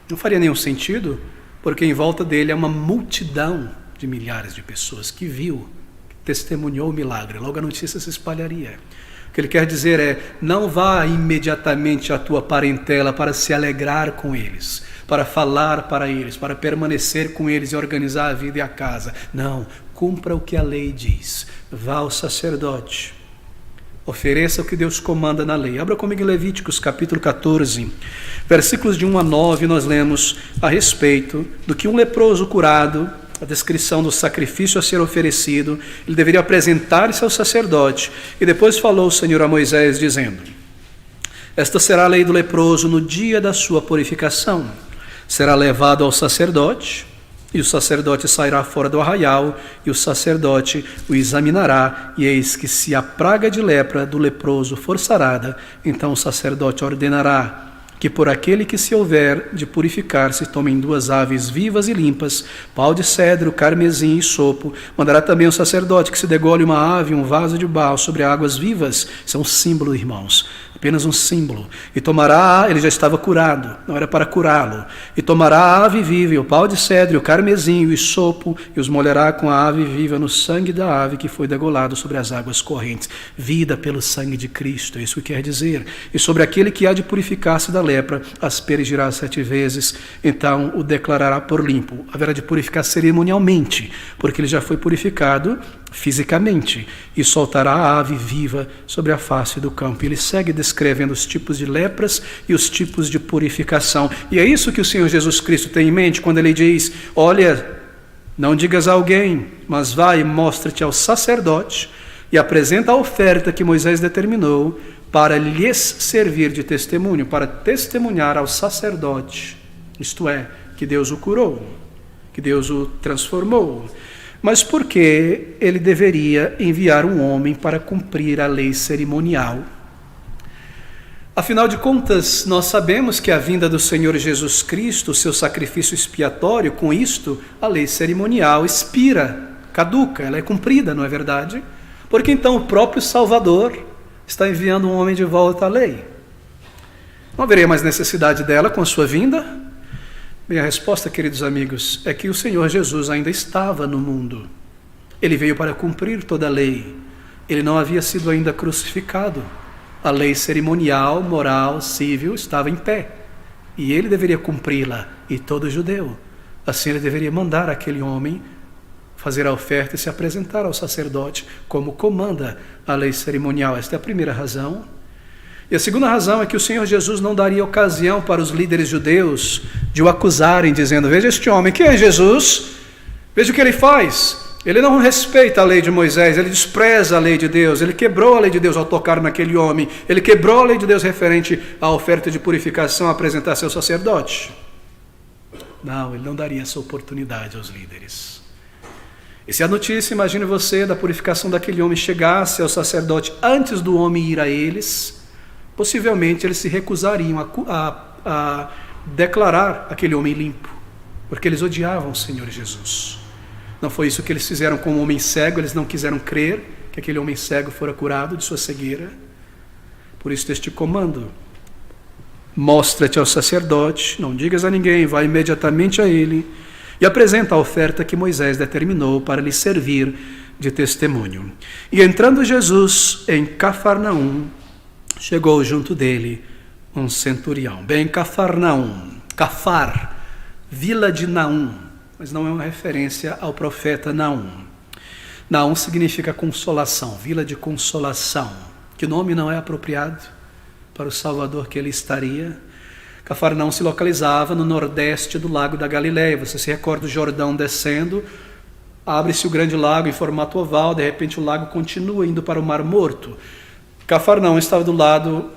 Não faria nenhum sentido, porque em volta dele é uma multidão de milhares de pessoas que viu, que testemunhou o milagre. Logo a notícia se espalharia. O que ele quer dizer é: não vá imediatamente à tua parentela para se alegrar com eles, para falar para eles, para permanecer com eles e organizar a vida e a casa. Não, cumpra o que a lei diz. Vá ao sacerdote, ofereça o que Deus comanda na lei. Abra comigo em Levíticos capítulo 14, versículos de 1 a 9, nós lemos a respeito do que um leproso curado, a descrição do sacrifício a ser oferecido, ele deveria apresentar-se ao sacerdote. E depois falou o Senhor a Moisés, dizendo: esta será a lei do leproso no dia da sua purificação. Será levado ao sacerdote, e o sacerdote sairá fora do arraial, e o sacerdote o examinará, e eis que se a praga de lepra do leproso for sarada, então o sacerdote ordenará que por aquele que se houver de purificar se tomem 2 aves vivas e limpas, pau de cedro, carmesim e sopo. Mandará também o sacerdote que se degole uma ave, um vaso de barro sobre águas vivas. Isso é um símbolo, irmãos, apenas um símbolo. E tomará, ele já estava curado, não era para curá-lo. E tomará a ave viva, e o pau de cedro, o carmesim e o sopo, e os molhará com a ave viva no sangue da ave que foi degolado sobre as águas correntes. Vida pelo sangue de Cristo, é isso que quer dizer. E sobre aquele que há de purificar-se da lepra, aspergirá 7 vezes, então o declarará por limpo. Haverá de purificar cerimonialmente, porque ele já foi purificado fisicamente, e soltará a ave viva sobre a face do campo. Ele segue descrevendo os tipos de lepras e os tipos de purificação. E é isso que o Senhor Jesus Cristo tem em mente quando ele diz: olha, não digas a alguém, mas vai e mostra-te ao sacerdote e apresenta a oferta que Moisés determinou para lhes servir de testemunho, para testemunhar ao sacerdote, isto é, que Deus o curou, que Deus o transformou. Mas por que ele deveria enviar um homem para cumprir a lei cerimonial? Afinal de contas, nós sabemos que a vinda do Senhor Jesus Cristo, o seu sacrifício expiatório, com isto, a lei cerimonial expira, caduca, ela é cumprida, não é verdade? Porque então o próprio Salvador está enviando um homem de volta à lei. Não haveria mais necessidade dela com a sua vinda? Bem, a resposta, queridos amigos, é que o Senhor Jesus ainda estava no mundo. Ele veio para cumprir toda a lei. Ele não havia sido ainda crucificado. A lei cerimonial, moral, civil estava em pé. E ele deveria cumpri-la, e todo judeu. Assim ele deveria mandar aquele homem fazer a oferta e se apresentar ao sacerdote, como comanda a lei cerimonial. Esta é a primeira razão. E a segunda razão é que o Senhor Jesus não daria ocasião para os líderes judeus de o acusarem, dizendo: veja este homem, quem é Jesus? Veja o que ele faz. Ele não respeita a lei de Moisés, ele despreza a lei de Deus, ele quebrou a lei de Deus ao tocar naquele homem, ele quebrou a lei de Deus referente à oferta de purificação a apresentar seu sacerdote. Não, ele não daria essa oportunidade aos líderes. E se a notícia, imagine você, da purificação daquele homem chegasse ao sacerdote antes do homem ir a eles, possivelmente eles se recusariam a declarar aquele homem limpo, porque eles odiavam o Senhor Jesus. Não foi isso que eles fizeram com o homem cego, eles não quiseram crer que aquele homem cego fora curado de sua cegueira. Por isso este comando: mostra-te ao sacerdote, não digas a ninguém, vai imediatamente a ele e apresenta a oferta que Moisés determinou para lhe servir de testemunho. E entrando Jesus em Cafarnaum, chegou junto dele um centurião. Bem, Cafarnaum, Cafar, vila de Naum, mas não é uma referência ao profeta Naum. Naum significa consolação, vila de consolação. Que nome não é apropriado para o Salvador que ele estaria? Cafarnaum se localizava no nordeste do lago da Galileia. Você se recorda do Jordão descendo, abre-se o grande lago em formato oval, de repente o lago continua indo para o Mar Morto. Cafarnaum estava do lado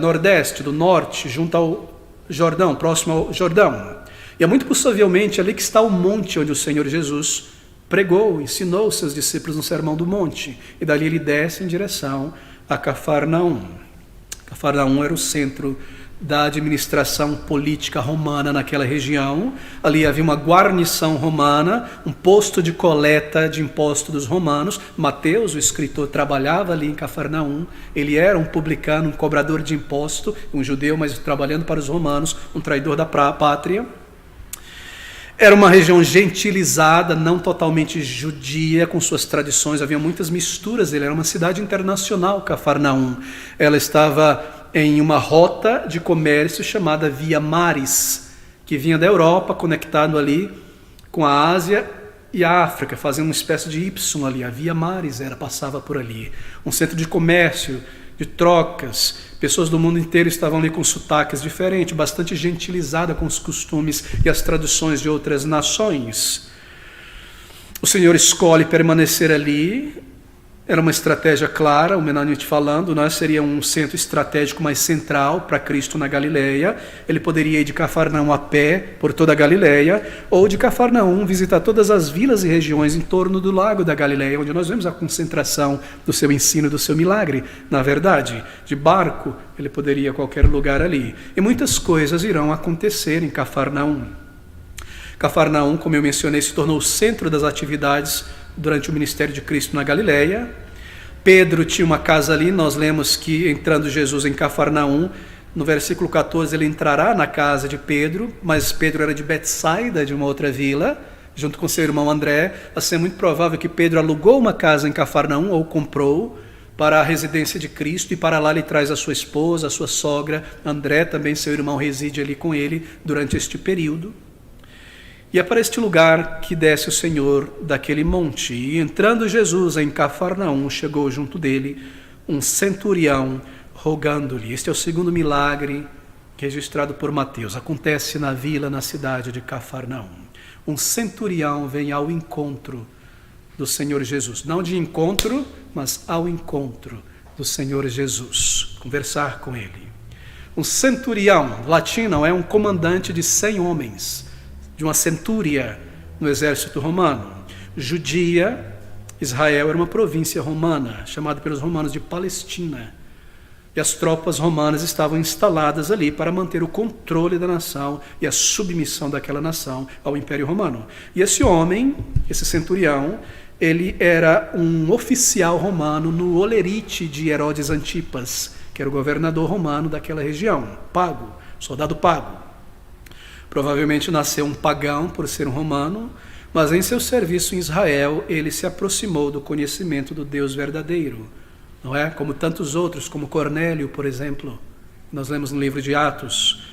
nordeste, do norte, junto ao Jordão, próximo ao Jordão. E é muito possivelmente ali que está o monte onde o Senhor Jesus pregou, ensinou os seus discípulos no Sermão do Monte. E dali ele desce em direção a Cafarnaum. Cafarnaum era o centro da administração política romana naquela região. Ali havia uma guarnição romana, um posto de coleta de imposto dos romanos. Mateus, o escritor, trabalhava ali em Cafarnaum. Ele era um publicano, um cobrador de imposto, um judeu, mas trabalhando para os romanos, um traidor da pátria. Era uma região gentilizada, não totalmente judia, com suas tradições, havia muitas misturas. Ele era uma cidade internacional, Cafarnaum. Ela estava em uma rota de comércio chamada Via Maris, que vinha da Europa, conectado ali com a Ásia e a África, fazendo uma espécie de Y ali. A Via Maris passava por ali. Um centro de comércio, de trocas. Pessoas do mundo inteiro estavam ali com sotaques diferentes, bastante gentilizada com os costumes e as tradições de outras nações. O Senhor escolhe permanecer ali. Era uma estratégia clara, humanamente falando, seria um centro estratégico mais central para Cristo na Galileia. Ele poderia ir de Cafarnaum a pé por toda a Galileia, ou de Cafarnaum visitar todas as vilas e regiões em torno do lago da Galileia, onde nós vemos a concentração do seu ensino, do seu milagre. Na verdade, de barco, ele poderia ir a qualquer lugar ali. E muitas coisas irão acontecer em Cafarnaum. Cafarnaum, como eu mencionei, se tornou o centro das atividades durante o ministério de Cristo na Galileia. Pedro tinha uma casa ali. Nós lemos que entrando Jesus em Cafarnaum, no versículo 14, ele entrará na casa de Pedro, mas Pedro era de Betsaida, de uma outra vila, junto com seu irmão André. Assim é muito provável que Pedro alugou uma casa em Cafarnaum, ou comprou, para a residência de Cristo, e para lá ele traz a sua esposa, a sua sogra. André, também seu irmão, reside ali com ele durante este período. E é para este lugar que desce o Senhor daquele monte. E entrando Jesus em Cafarnaum, chegou junto dele um centurião rogando-lhe. Este é o segundo milagre registrado por Mateus. Acontece na vila, na cidade de Cafarnaum. Um centurião vem ao encontro do Senhor Jesus. Não de encontro, mas ao encontro do Senhor Jesus. Conversar com ele. Um centurião, latino, é um comandante de 100 homens. De uma centúria no exército romano. Judia, Israel era uma província romana, chamada pelos romanos de Palestina. E as tropas romanas estavam instaladas ali para manter o controle da nação e a submissão daquela nação ao Império Romano. E esse homem, esse centurião, ele era um oficial romano no olerite de Herodes Antipas, que era o governador romano daquela região, pago, soldado pago. Provavelmente nasceu um pagão por ser um romano, mas em seu serviço em Israel, ele se aproximou do conhecimento do Deus verdadeiro, não é? Como tantos outros, como Cornélio, por exemplo, nós lemos no livro de Atos,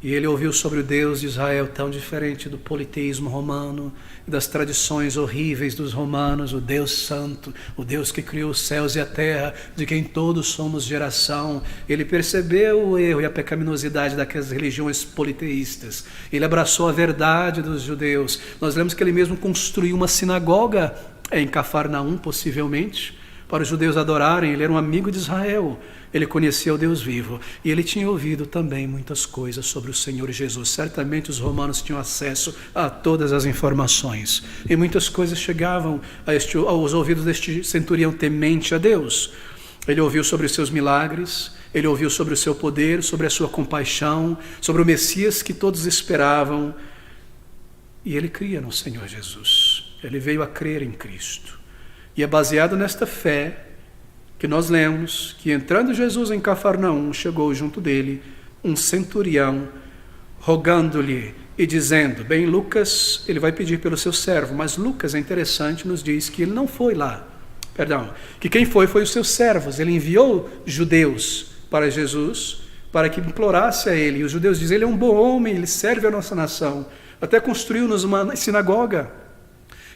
e ele ouviu sobre o Deus de Israel tão diferente do politeísmo romano, das tradições horríveis dos romanos, o Deus santo, o Deus que criou os céus e a terra, de quem todos somos geração. Ele percebeu o erro e a pecaminosidade daquelas religiões politeístas. Ele abraçou a verdade dos judeus. Nós lemos que ele mesmo construiu uma sinagoga em Cafarnaum, possivelmente, para os judeus adorarem. Ele era um amigo de Israel. Ele conhecia o Deus vivo e ele tinha ouvido também muitas coisas sobre o Senhor Jesus. Certamente os romanos tinham acesso a todas as informações e muitas coisas chegavam aos ouvidos deste centurião temente a Deus. Ele ouviu sobre os seus milagres, ele ouviu sobre o seu poder, sobre a sua compaixão, sobre o Messias que todos esperavam, e ele cria no Senhor Jesus. Ele veio a crer em Cristo. E é baseado nesta fé que nós lemos que entrando Jesus em Cafarnaum, chegou junto dele um centurião rogando-lhe e dizendo, bem, Lucas, ele vai pedir pelo seu servo, mas Lucas, é interessante, nos diz que ele não foi lá, que quem foi os seus servos. Ele enviou judeus para Jesus, para que implorasse a ele, e os judeus dizem, ele é um bom homem, ele serve a nossa nação, até construiu-nos uma sinagoga.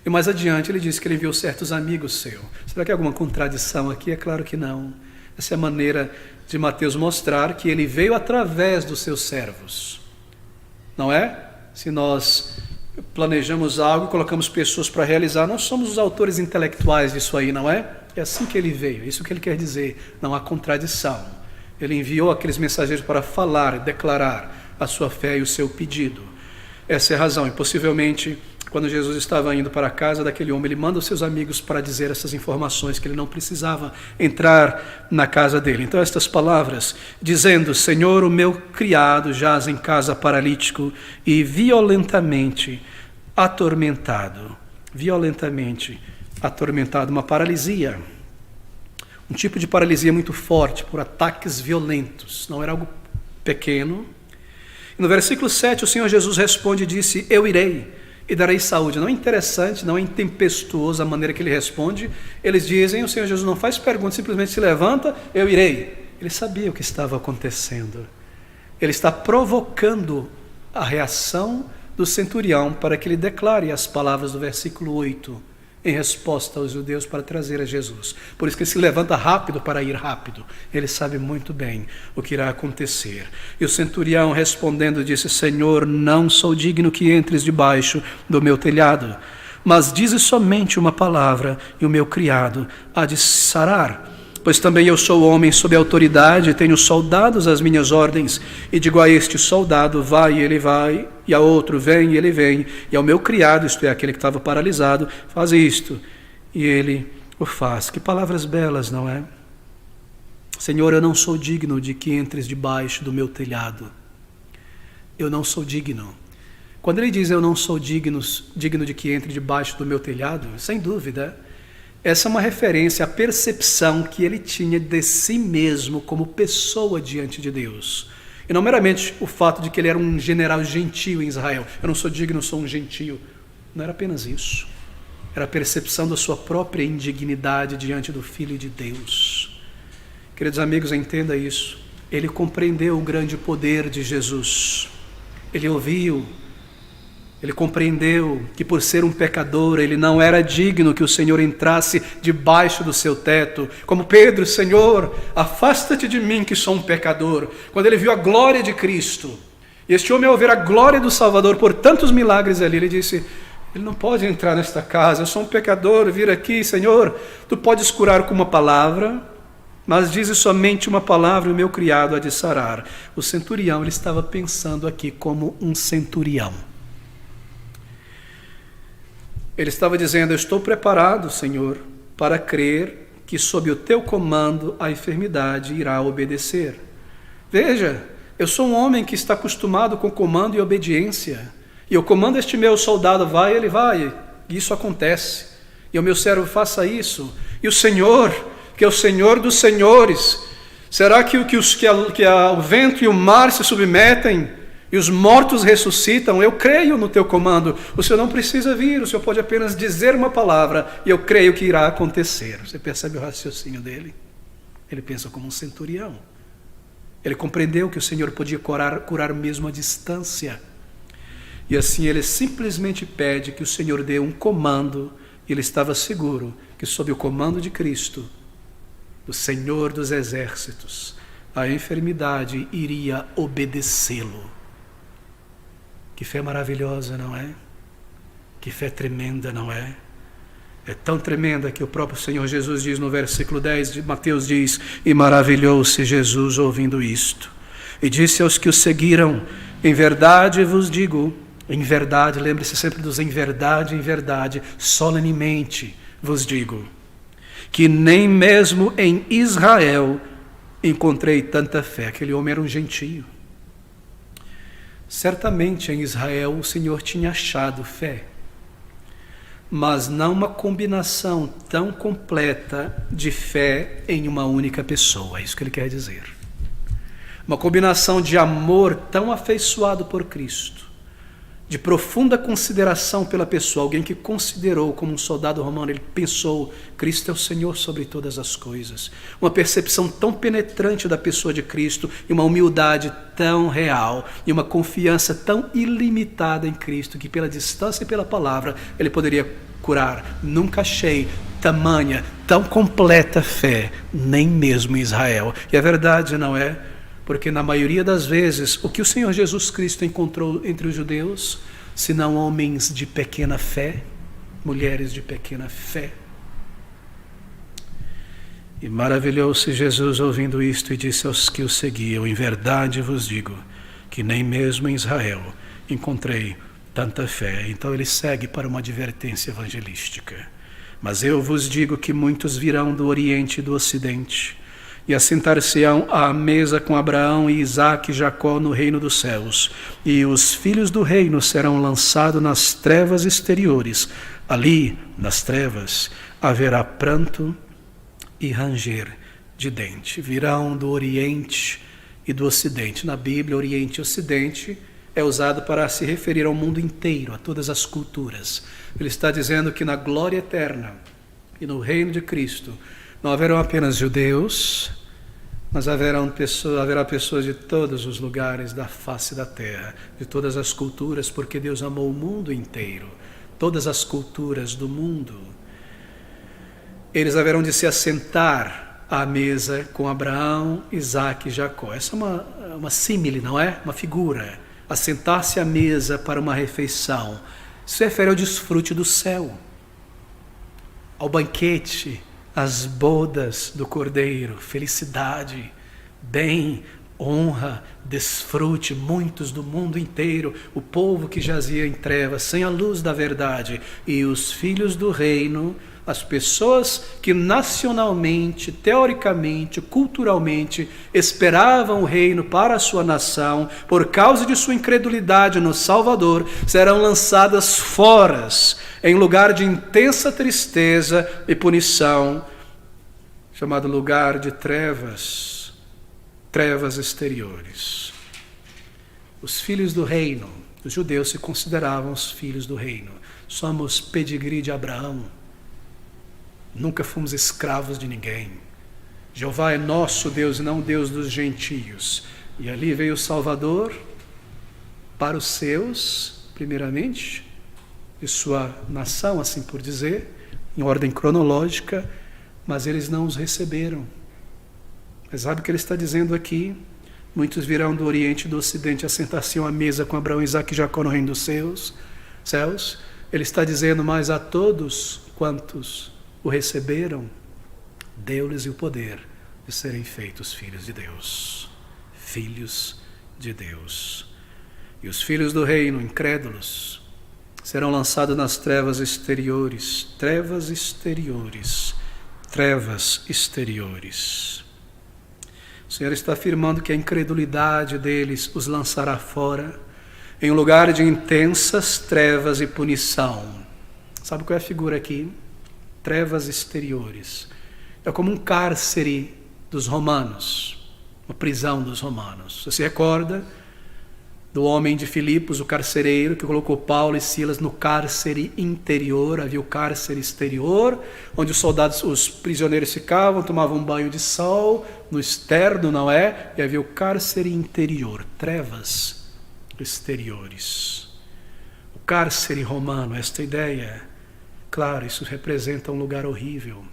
E mais adiante ele diz que ele enviou certos amigos seus. Será que há alguma contradição aqui? É claro que não. Essa é a maneira de Mateus mostrar que ele veio através dos seus servos. Não é? Se nós planejamos algo e colocamos pessoas para realizar, nós somos os autores intelectuais disso aí, não é? É assim que ele veio, é isso que ele quer dizer. Não há contradição. Ele enviou aqueles mensageiros para falar e declarar a sua fé e o seu pedido. Essa é a razão. E possivelmente, quando Jesus estava indo para a casa daquele homem, ele manda os seus amigos para dizer essas informações, que ele não precisava entrar na casa dele. Então estas palavras, dizendo, Senhor, o meu criado jaz em casa paralítico e violentamente atormentado, uma paralisia, um tipo de paralisia muito forte, por ataques violentos, não era algo pequeno. No versículo 7, o Senhor Jesus responde e disse, eu irei e darei saúde. Não é interessante, não é intempestuoso a maneira que ele responde. Eles dizem, o Senhor Jesus não faz pergunta, simplesmente se levanta, eu irei. Ele sabia o que estava acontecendo. Ele está provocando a reação do centurião para que ele declare as palavras do versículo 8, em resposta aos judeus para trazer a Jesus. Por isso que ele se levanta rápido para ir rápido. Ele sabe muito bem o que irá acontecer. E o centurião respondendo disse, Senhor, não sou digno que entres debaixo do meu telhado, mas dizes somente uma palavra e o meu criado há de sarar. Pois também eu sou homem sob autoridade, tenho soldados às minhas ordens, e digo a este soldado, vai, e ele vai, e a outro, vem, e ele vem, e ao meu criado, isto é, aquele que estava paralisado, faz isto, e ele o faz. Que palavras belas, não é? Senhor, eu não sou digno de que entres debaixo do meu telhado. Eu não sou digno. Quando ele diz eu não sou digno de que entre debaixo do meu telhado, sem dúvida, essa é uma referência à percepção que ele tinha de si mesmo como pessoa diante de Deus. E não meramente o fato de que ele era um general gentio em Israel. Eu não sou digno, eu sou um gentio. Não era apenas isso. Era a percepção da sua própria indignidade diante do Filho de Deus. Queridos amigos, entenda isso. Ele compreendeu o grande poder de Jesus. Ele ouviu. Ele compreendeu que por ser um pecador, ele não era digno que o Senhor entrasse debaixo do seu teto. Como Pedro, Senhor, afasta-te de mim que sou um pecador. Quando ele viu a glória de Cristo, e este homem ao ver a glória do Salvador por tantos milagres ali, ele disse, ele não pode entrar nesta casa, eu sou um pecador, vir aqui, Senhor, tu podes curar com uma palavra, mas dizes somente uma palavra e o meu criado há de sarar. O centurião, ele estava pensando aqui como um centurião. Ele estava dizendo, eu estou preparado, Senhor, para crer que sob o teu comando a enfermidade irá obedecer. Veja, eu sou um homem que está acostumado com comando e obediência. E eu comando este meu soldado, vai, ele vai. E isso acontece. E o meu servo faça isso. E o Senhor, que é o Senhor dos senhores, será que o vento e o mar se submetem? E os mortos ressuscitam? Eu creio no teu comando. O Senhor não precisa vir, o Senhor pode apenas dizer uma palavra e eu creio que irá acontecer. Você percebe o raciocínio dele? Ele pensa como um centurião. Ele compreendeu que o Senhor podia curar mesmo à distância. E assim ele simplesmente pede que o Senhor dê um comando. E ele estava seguro que sob o comando de Cristo, do Senhor dos exércitos, a enfermidade iria obedecê-lo. Que fé maravilhosa, não é? Que fé tremenda, não é? É tão tremenda que o próprio Senhor Jesus diz no versículo 10 de Mateus, diz, e maravilhou-se Jesus ouvindo isto. E disse aos que o seguiram, em verdade vos digo, em verdade, lembre-se sempre dos em verdade, solenemente vos digo, que nem mesmo em Israel encontrei tanta fé. Aquele homem era um gentio. Certamente em Israel o Senhor tinha achado fé, mas não uma combinação tão completa de fé em uma única pessoa. É isso que ele quer dizer. Uma combinação de amor tão afeiçoado por Cristo, de profunda consideração pela pessoa, alguém que considerou como um soldado romano, ele pensou, Cristo é o Senhor sobre todas as coisas. Uma percepção tão penetrante da pessoa de Cristo, e uma humildade tão real, e uma confiança tão ilimitada em Cristo, que pela distância e pela palavra, ele poderia curar. Nunca achei tamanha, tão completa fé, nem mesmo em Israel. E a verdade não é? Porque na maioria das vezes, o que o Senhor Jesus Cristo encontrou entre os judeus, senão homens de pequena fé, mulheres de pequena fé. E maravilhou-se Jesus ouvindo isto e disse aos que o seguiam, em verdade vos digo, que nem mesmo em Israel encontrei tanta fé. Então ele segue para uma advertência evangelística. Mas eu vos digo que muitos virão do Oriente e do Ocidente, e assentar-se-ão à mesa com Abraão e Isaque e Jacó no reino dos céus. E os filhos do reino serão lançados nas trevas exteriores. Ali, nas trevas, haverá pranto e ranger de dente. Virão do Oriente e do Ocidente. Na Bíblia, Oriente e Ocidente é usado para se referir ao mundo inteiro, a todas as culturas. Ele está dizendo que na glória eterna e no reino de Cristo não haverão apenas judeus, mas haverá pessoas de todos os lugares da face da terra, de todas as culturas, porque Deus amou o mundo inteiro, todas as culturas do mundo. Eles haverão de se assentar à mesa com Abraão, Isaque e Jacó. Essa é uma símile, não é? Uma figura. Assentar-se à mesa para uma refeição. Isso refere ao desfrute do céu, ao banquete, as bodas do Cordeiro, felicidade, bem, honra, desfrute, muitos do mundo inteiro, o povo que jazia em trevas, sem a luz da verdade, e os filhos do reino, as pessoas que nacionalmente, teoricamente, culturalmente, esperavam o reino para a sua nação, por causa de sua incredulidade no Salvador, serão lançadas fora, em lugar de intensa tristeza e punição, chamado lugar de trevas, trevas exteriores. Os filhos do reino, os judeus se consideravam os filhos do reino. Somos pedigree de Abraão, nunca fomos escravos de ninguém. Jeová é nosso Deus e não Deus dos gentios. E ali veio o Salvador para os seus, primeiramente, de sua nação, assim por dizer, em ordem cronológica, mas eles não os receberam. Mas sabe o que ele está dizendo aqui? Muitos virão do Oriente e do Ocidente assentar-se à mesa com Abraão, Isaque e Jacó no reino dos céus. Ele está dizendo, mas a todos quantos o receberam, deu-lhes o poder de serem feitos filhos de Deus. Filhos de Deus. E os filhos do reino, incrédulos, serão lançados nas trevas exteriores. Trevas exteriores. Trevas exteriores. O Senhor está afirmando que a incredulidade deles os lançará fora, em um lugar de intensas trevas e punição. Sabe qual é a figura aqui? Trevas exteriores. É como um cárcere dos romanos, uma prisão dos romanos. Você se recorda do homem de Filipos, o carcereiro, que colocou Paulo e Silas no cárcere interior? Havia o cárcere exterior, onde os soldados, os prisioneiros ficavam, tomavam um banho de sol, no externo, não é? E havia o cárcere interior, trevas exteriores. O cárcere romano, esta ideia, claro, isso representa um lugar horrível.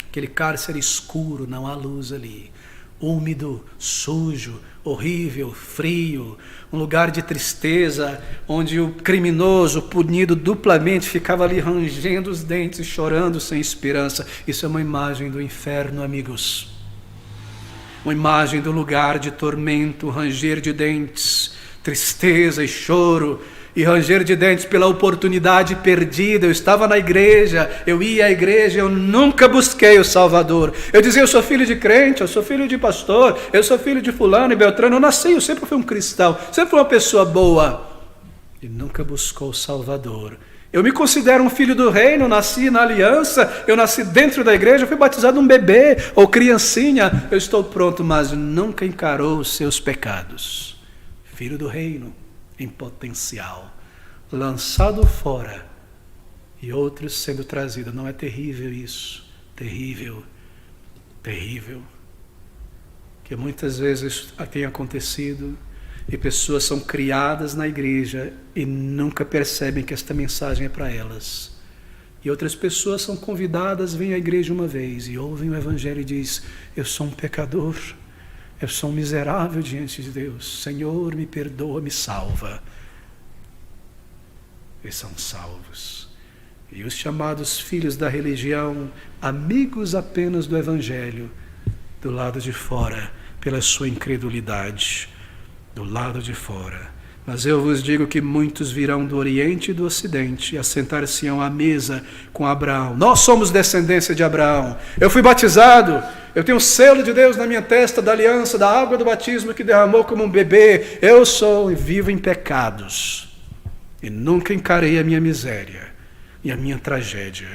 Aquele cárcere escuro, não há luz ali. Úmido, sujo, horrível, frio, um lugar de tristeza, onde o criminoso, punido duplamente, ficava ali rangendo os dentes e chorando sem esperança. Isso é uma imagem do inferno, amigos. Uma imagem do lugar de tormento, ranger de dentes, tristeza e choro, e ranger de dentes pela oportunidade perdida. Eu estava na igreja, eu ia à igreja, eu nunca busquei o Salvador. Eu dizia, eu sou filho de crente, eu sou filho de pastor, eu sou filho de fulano e beltrano. Eu sempre fui um cristão, sempre fui uma pessoa boa. E nunca buscou o Salvador. Eu me considero um filho do reino, nasci na aliança, eu nasci dentro da igreja, fui batizado um bebê ou criancinha, eu estou pronto, mas nunca encarou os seus pecados. Filho do reino, em potencial, lançado fora e outros sendo trazidos. Não é terrível isso? Terrível, terrível. Que muitas vezes isso tem acontecido e pessoas são criadas na igreja e nunca percebem que esta mensagem é para elas. E outras pessoas são convidadas, vêm à igreja uma vez e ouvem o evangelho e dizem: eu sou um pecador, eu sou um miserável diante de Deus, Senhor, me perdoa, me salva. E são salvos. E os chamados filhos da religião, amigos apenas do evangelho, do lado de fora, pela sua incredulidade, do lado de fora. Mas eu vos digo que muitos virão do Oriente e do Ocidente e assentar-se-ão à mesa com Abraão. Nós somos descendência de Abraão. Eu fui batizado, eu tenho o selo de Deus na minha testa, da aliança, da água do batismo que derramou como um bebê. Eu sou e vivo em pecados e nunca encarei a minha miséria e a minha tragédia.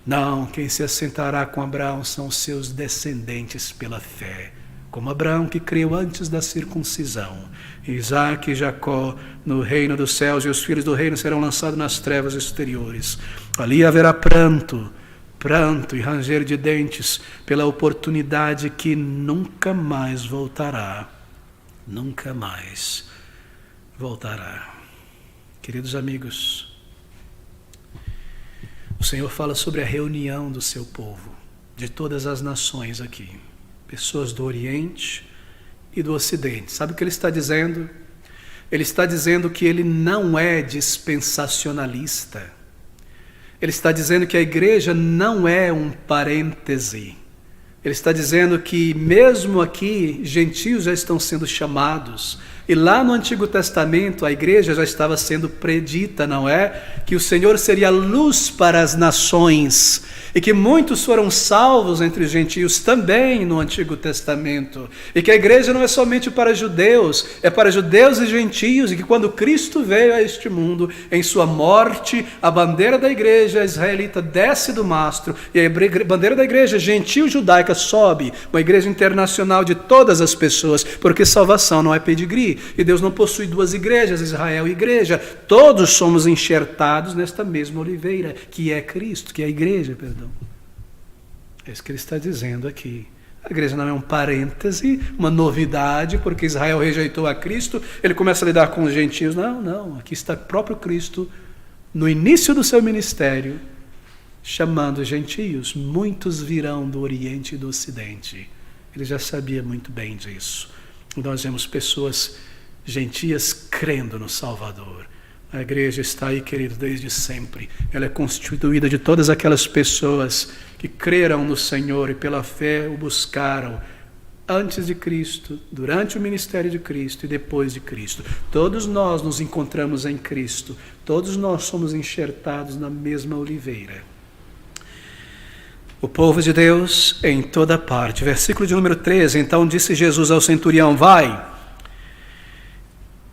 Não, quem se assentará com Abraão são os seus descendentes pela fé, como Abraão, que creu antes da circuncisão, Isaque e Jacó no reino dos céus, e os filhos do reino serão lançados nas trevas exteriores. Ali haverá pranto e ranger de dentes pela oportunidade que nunca mais voltará. Nunca mais voltará. Queridos amigos, o Senhor fala sobre a reunião do seu povo, de todas as nações aqui. Pessoas do Oriente e do Ocidente. Sabe o que ele está dizendo? Ele está dizendo que ele não é dispensacionalista. Ele está dizendo que a igreja não é um parêntese. Ele está dizendo que mesmo aqui, gentios já estão sendo chamados. E lá no Antigo Testamento, a igreja já estava sendo predita, não é? Que o Senhor seria luz para as nações. E que muitos foram salvos entre os gentios também no Antigo Testamento. E que a igreja não é somente para judeus, é para judeus e gentios. E que quando Cristo veio a este mundo, em sua morte, a bandeira da igreja israelita desce do mastro. E a bandeira da igreja gentil-judaica sobe. Uma igreja internacional de todas as pessoas. Porque salvação não é pedigree. E Deus não possui duas igrejas, Israel e igreja. Todos somos enxertados nesta mesma oliveira, que é Cristo, que é a igreja, perdão. É isso que ele está dizendo aqui. A igreja não é um parêntese, uma novidade, porque Israel rejeitou a Cristo, ele começa a lidar com os gentios. Não, aqui está o próprio Cristo, no início do seu ministério, chamando os gentios. Muitos virão do Oriente e do Ocidente. Ele já sabia muito bem disso. Nós vemos pessoas gentias crendo no Salvador. A igreja está aí, querido, desde sempre. Ela é constituída de todas aquelas pessoas que creram no Senhor e pela fé o buscaram antes de Cristo, durante o ministério de Cristo e depois de Cristo. Todos nós nos encontramos em Cristo. Todos nós somos enxertados na mesma oliveira. O povo de Deus em toda parte. Versículo de número 13. Então disse Jesus ao centurião: vai,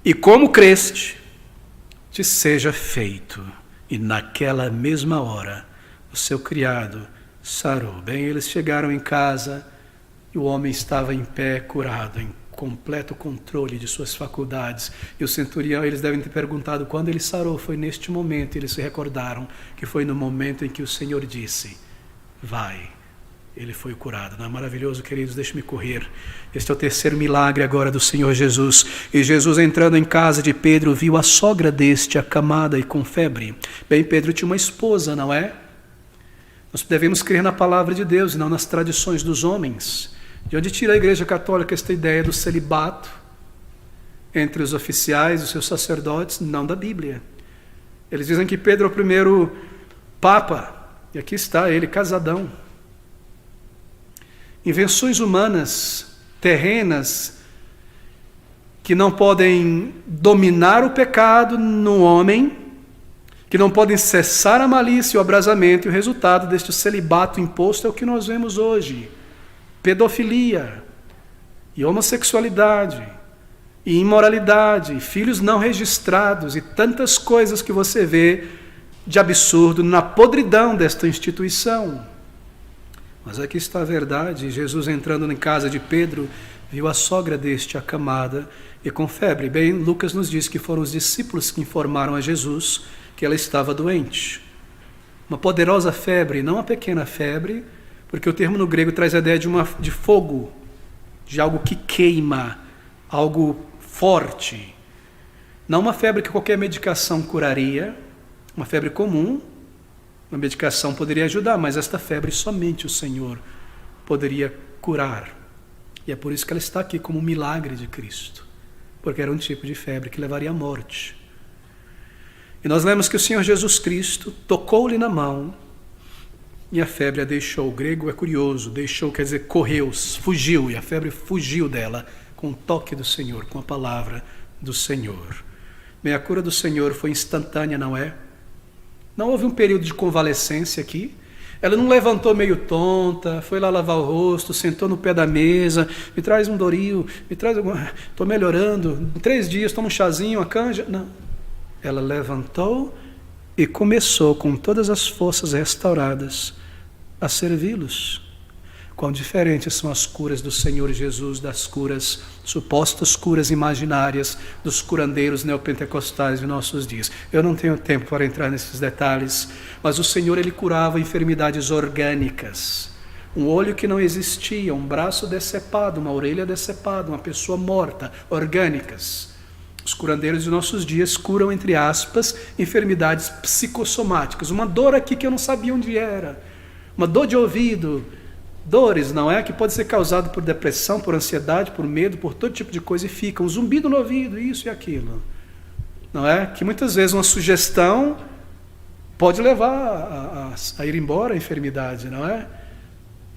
e como creste, te seja feito. E naquela mesma hora o seu criado sarou. Bem, eles chegaram em casa e o homem estava em pé, curado, em completo controle de suas faculdades. E o centurião, eles devem ter perguntado quando ele sarou. Foi neste momento, e eles se recordaram que foi no momento em que o Senhor disse: vai. Ele foi curado. Não é maravilhoso, queridos? Deixe-me correr. Este é o terceiro milagre agora do Senhor Jesus. E Jesus, entrando em casa de Pedro, viu a sogra deste acamada e com febre. Bem, Pedro tinha uma esposa, não é? Nós devemos crer na palavra de Deus e não nas tradições dos homens. De onde tira a Igreja Católica esta ideia do celibato entre os oficiais e os seus sacerdotes? Não da Bíblia. Eles dizem que Pedro é o primeiro papa. E aqui está ele, casadão. Invenções humanas, terrenas, que não podem dominar o pecado no homem, que não podem cessar a malícia e o abrasamento, e o resultado deste celibato imposto é o que nós vemos hoje: pedofilia, e homossexualidade, e imoralidade, e filhos não registrados, e tantas coisas que você vê de absurdo na podridão desta instituição. Mas aqui está a verdade. Jesus, entrando em casa de Pedro, viu a sogra deste acamada e com febre. Bem, Lucas nos diz que foram os discípulos que informaram a Jesus que ela estava doente. Uma poderosa febre, não uma pequena febre, porque o termo no grego traz a ideia de fogo, de algo que queima, algo forte. Não uma febre que qualquer medicação curaria, uma febre comum, uma medicação poderia ajudar, mas esta febre somente o Senhor poderia curar. E é por isso que ela está aqui como um milagre de Cristo, porque era um tipo de febre que levaria à morte. E nós lemos que o Senhor Jesus Cristo tocou-lhe na mão e a febre a deixou. O grego é curioso, deixou quer dizer correu, fugiu, e a febre fugiu dela com o toque do Senhor, com a palavra do Senhor. Bem, a cura do Senhor foi instantânea, não é? Não houve um período de convalescência aqui. Ela não levantou meio tonta, foi lá lavar o rosto, sentou no pé da mesa, me traz um Doril, me traz alguma... Estou melhorando, em 3 dias tomo um chazinho, uma canja. Não. Ela levantou e começou com todas as forças restauradas a servi-los. Quão diferentes são as curas do Senhor Jesus das curas, supostas curas imaginárias dos curandeiros neopentecostais de nossos dias. Eu não tenho tempo para entrar nesses detalhes, mas o Senhor, Ele curava enfermidades orgânicas. Um olho que não existia, um braço decepado, uma orelha decepada, uma pessoa morta, orgânicas. Os curandeiros de nossos dias curam, entre aspas, enfermidades psicossomáticas. Uma dor aqui que eu não sabia onde era, uma dor de ouvido, dores, não é? Que pode ser causado por depressão, por ansiedade, por medo, por todo tipo de coisa, e fica um zumbido no ouvido, isso e aquilo. Não é? Que muitas vezes uma sugestão pode levar a ir embora a enfermidade, não é?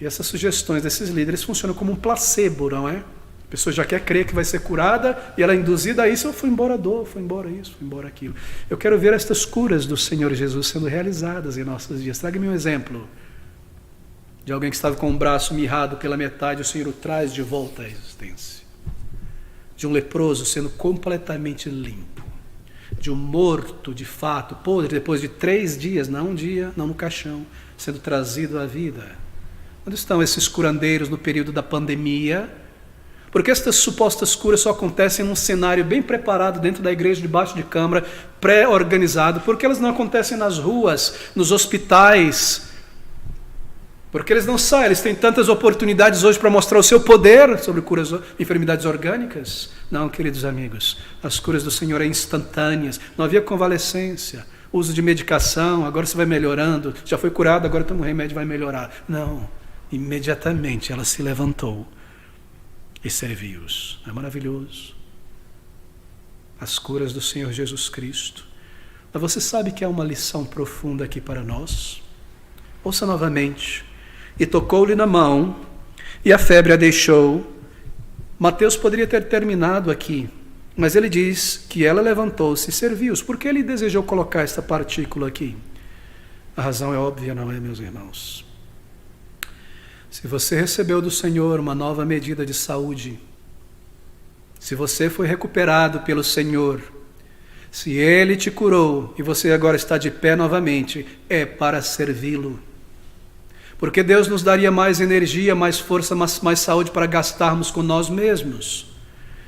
E essas sugestões desses líderes funcionam como um placebo, não é? A pessoa já quer crer que vai ser curada e ela é induzida a isso, foi embora a dor, foi embora isso, foi embora aquilo. Eu quero ver estas curas do Senhor Jesus sendo realizadas em nossos dias. Traga-me um exemplo de alguém que estava com o braço mirrado pela metade, o Senhor o traz de volta à existência. De um leproso sendo completamente limpo. De um morto, de fato, podre, depois de 3 dias, não um dia, não no caixão, sendo trazido à vida. Onde estão esses curandeiros no período da pandemia? Porque estas supostas curas só acontecem num cenário bem preparado dentro da igreja, debaixo de câmara, pré-organizado. Porque elas não acontecem nas ruas, nos hospitais. Porque eles não saem, eles têm tantas oportunidades hoje para mostrar o seu poder sobre curas, enfermidades orgânicas. Não, queridos amigos, as curas do Senhor são instantâneas. Não havia convalescência, uso de medicação, agora você vai melhorando, já foi curado, agora toma um remédio e vai melhorar. Não, imediatamente ela se levantou e serviu-os. É maravilhoso. As curas do Senhor Jesus Cristo. Mas você sabe que há uma lição profunda aqui para nós? Ouça novamente. E tocou-lhe na mão, e a febre a deixou. Mateus poderia ter terminado aqui, mas ele diz que ela levantou-se e serviu-os. Por que ele desejou colocar esta partícula aqui? A razão é óbvia, não é, meus irmãos? Se você recebeu do Senhor uma nova medida de saúde, se você foi recuperado pelo Senhor, se Ele te curou e você agora está de pé novamente, é para servi-lo. Porque Deus nos daria mais energia, mais força, mais saúde para gastarmos com nós mesmos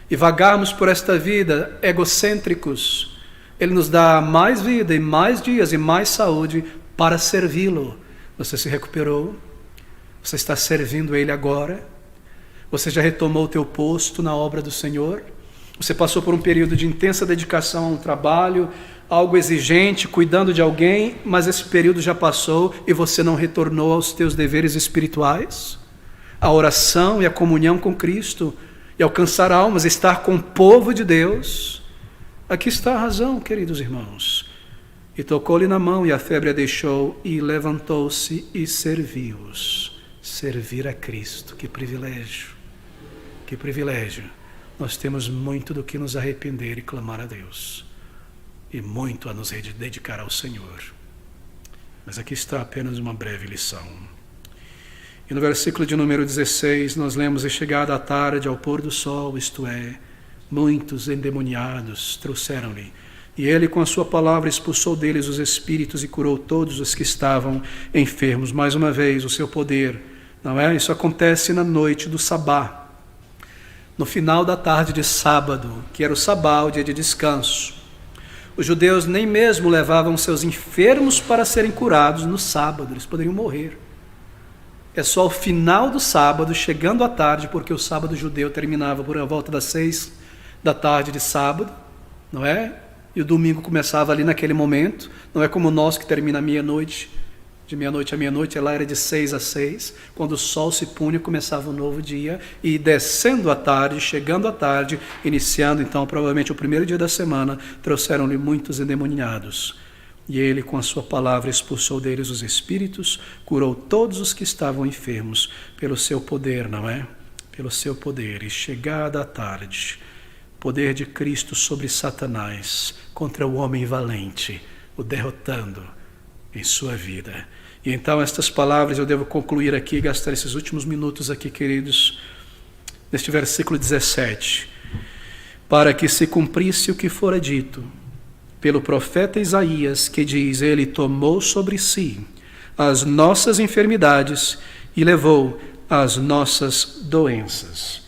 e vagarmos por esta vida egocêntricos. Ele nos dá mais vida e mais dias e mais saúde para servi-lo. Você se recuperou? Você está servindo Ele agora? Você já retomou o teu posto na obra do Senhor? Você passou por um período de intensa dedicação a um trabalho, algo exigente, cuidando de alguém, mas esse período já passou e você não retornou aos teus deveres espirituais? A oração e a comunhão com Cristo, e alcançar almas, estar com o povo de Deus. Aqui está a razão, queridos irmãos. E tocou-lhe na mão, e a febre a deixou, e levantou-se e serviu-os. Servir a Cristo, que privilégio, que privilégio. Nós temos muito do que nos arrepender e clamar a Deus, e muito a nos dedicar ao Senhor. Mas aqui está apenas uma breve lição. E no versículo de número 16, nós lemos: e chegada a tarde, ao pôr do sol, isto é, muitos endemoniados trouxeram-lhe E ele, com a sua palavra, expulsou deles os espíritos e curou todos os que estavam enfermos. Mais uma vez, o seu poder, não é? Isso acontece na noite do sabá, no final da tarde de sábado, que era o sabá, o dia de descanso. Os judeus nem mesmo levavam seus enfermos para serem curados no sábado, eles poderiam morrer. É só ao final do sábado, chegando à tarde, porque o sábado judeu terminava por volta das 6 da tarde de sábado, não é? E o domingo começava ali naquele momento, não é como o nosso que termina à meia-noite, de meia-noite a meia-noite, lá era de 6 às 6, quando o sol se punha, começava um novo dia, e descendo à tarde, chegando à tarde, iniciando então provavelmente o primeiro dia da semana, trouxeram-lhe muitos endemoniados. E ele, com a sua palavra, expulsou deles os espíritos, curou todos os que estavam enfermos, pelo seu poder, não é? Pelo seu poder. E chegada a tarde, poder de Cristo sobre Satanás, contra o homem valente, o derrotando em sua vida. E então estas palavras eu devo concluir aqui, gastar esses últimos minutos aqui, queridos, neste versículo 17. Para que se cumprisse o que fora dito pelo profeta Isaías, que diz: ele tomou sobre si as nossas enfermidades e levou as nossas doenças.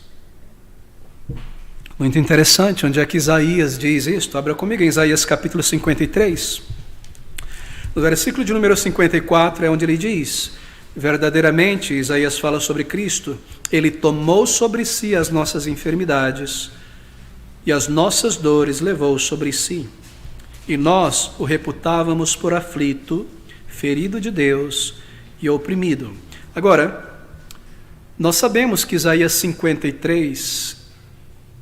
Muito interessante, onde é que Isaías diz isto? Abra comigo em Isaías capítulo 53. No versículo de número 54 é onde ele diz: verdadeiramente, Isaías fala sobre Cristo, ele tomou sobre si as nossas enfermidades e as nossas dores levou sobre si. E nós o reputávamos por aflito, ferido de Deus e oprimido. Agora, nós sabemos que Isaías 53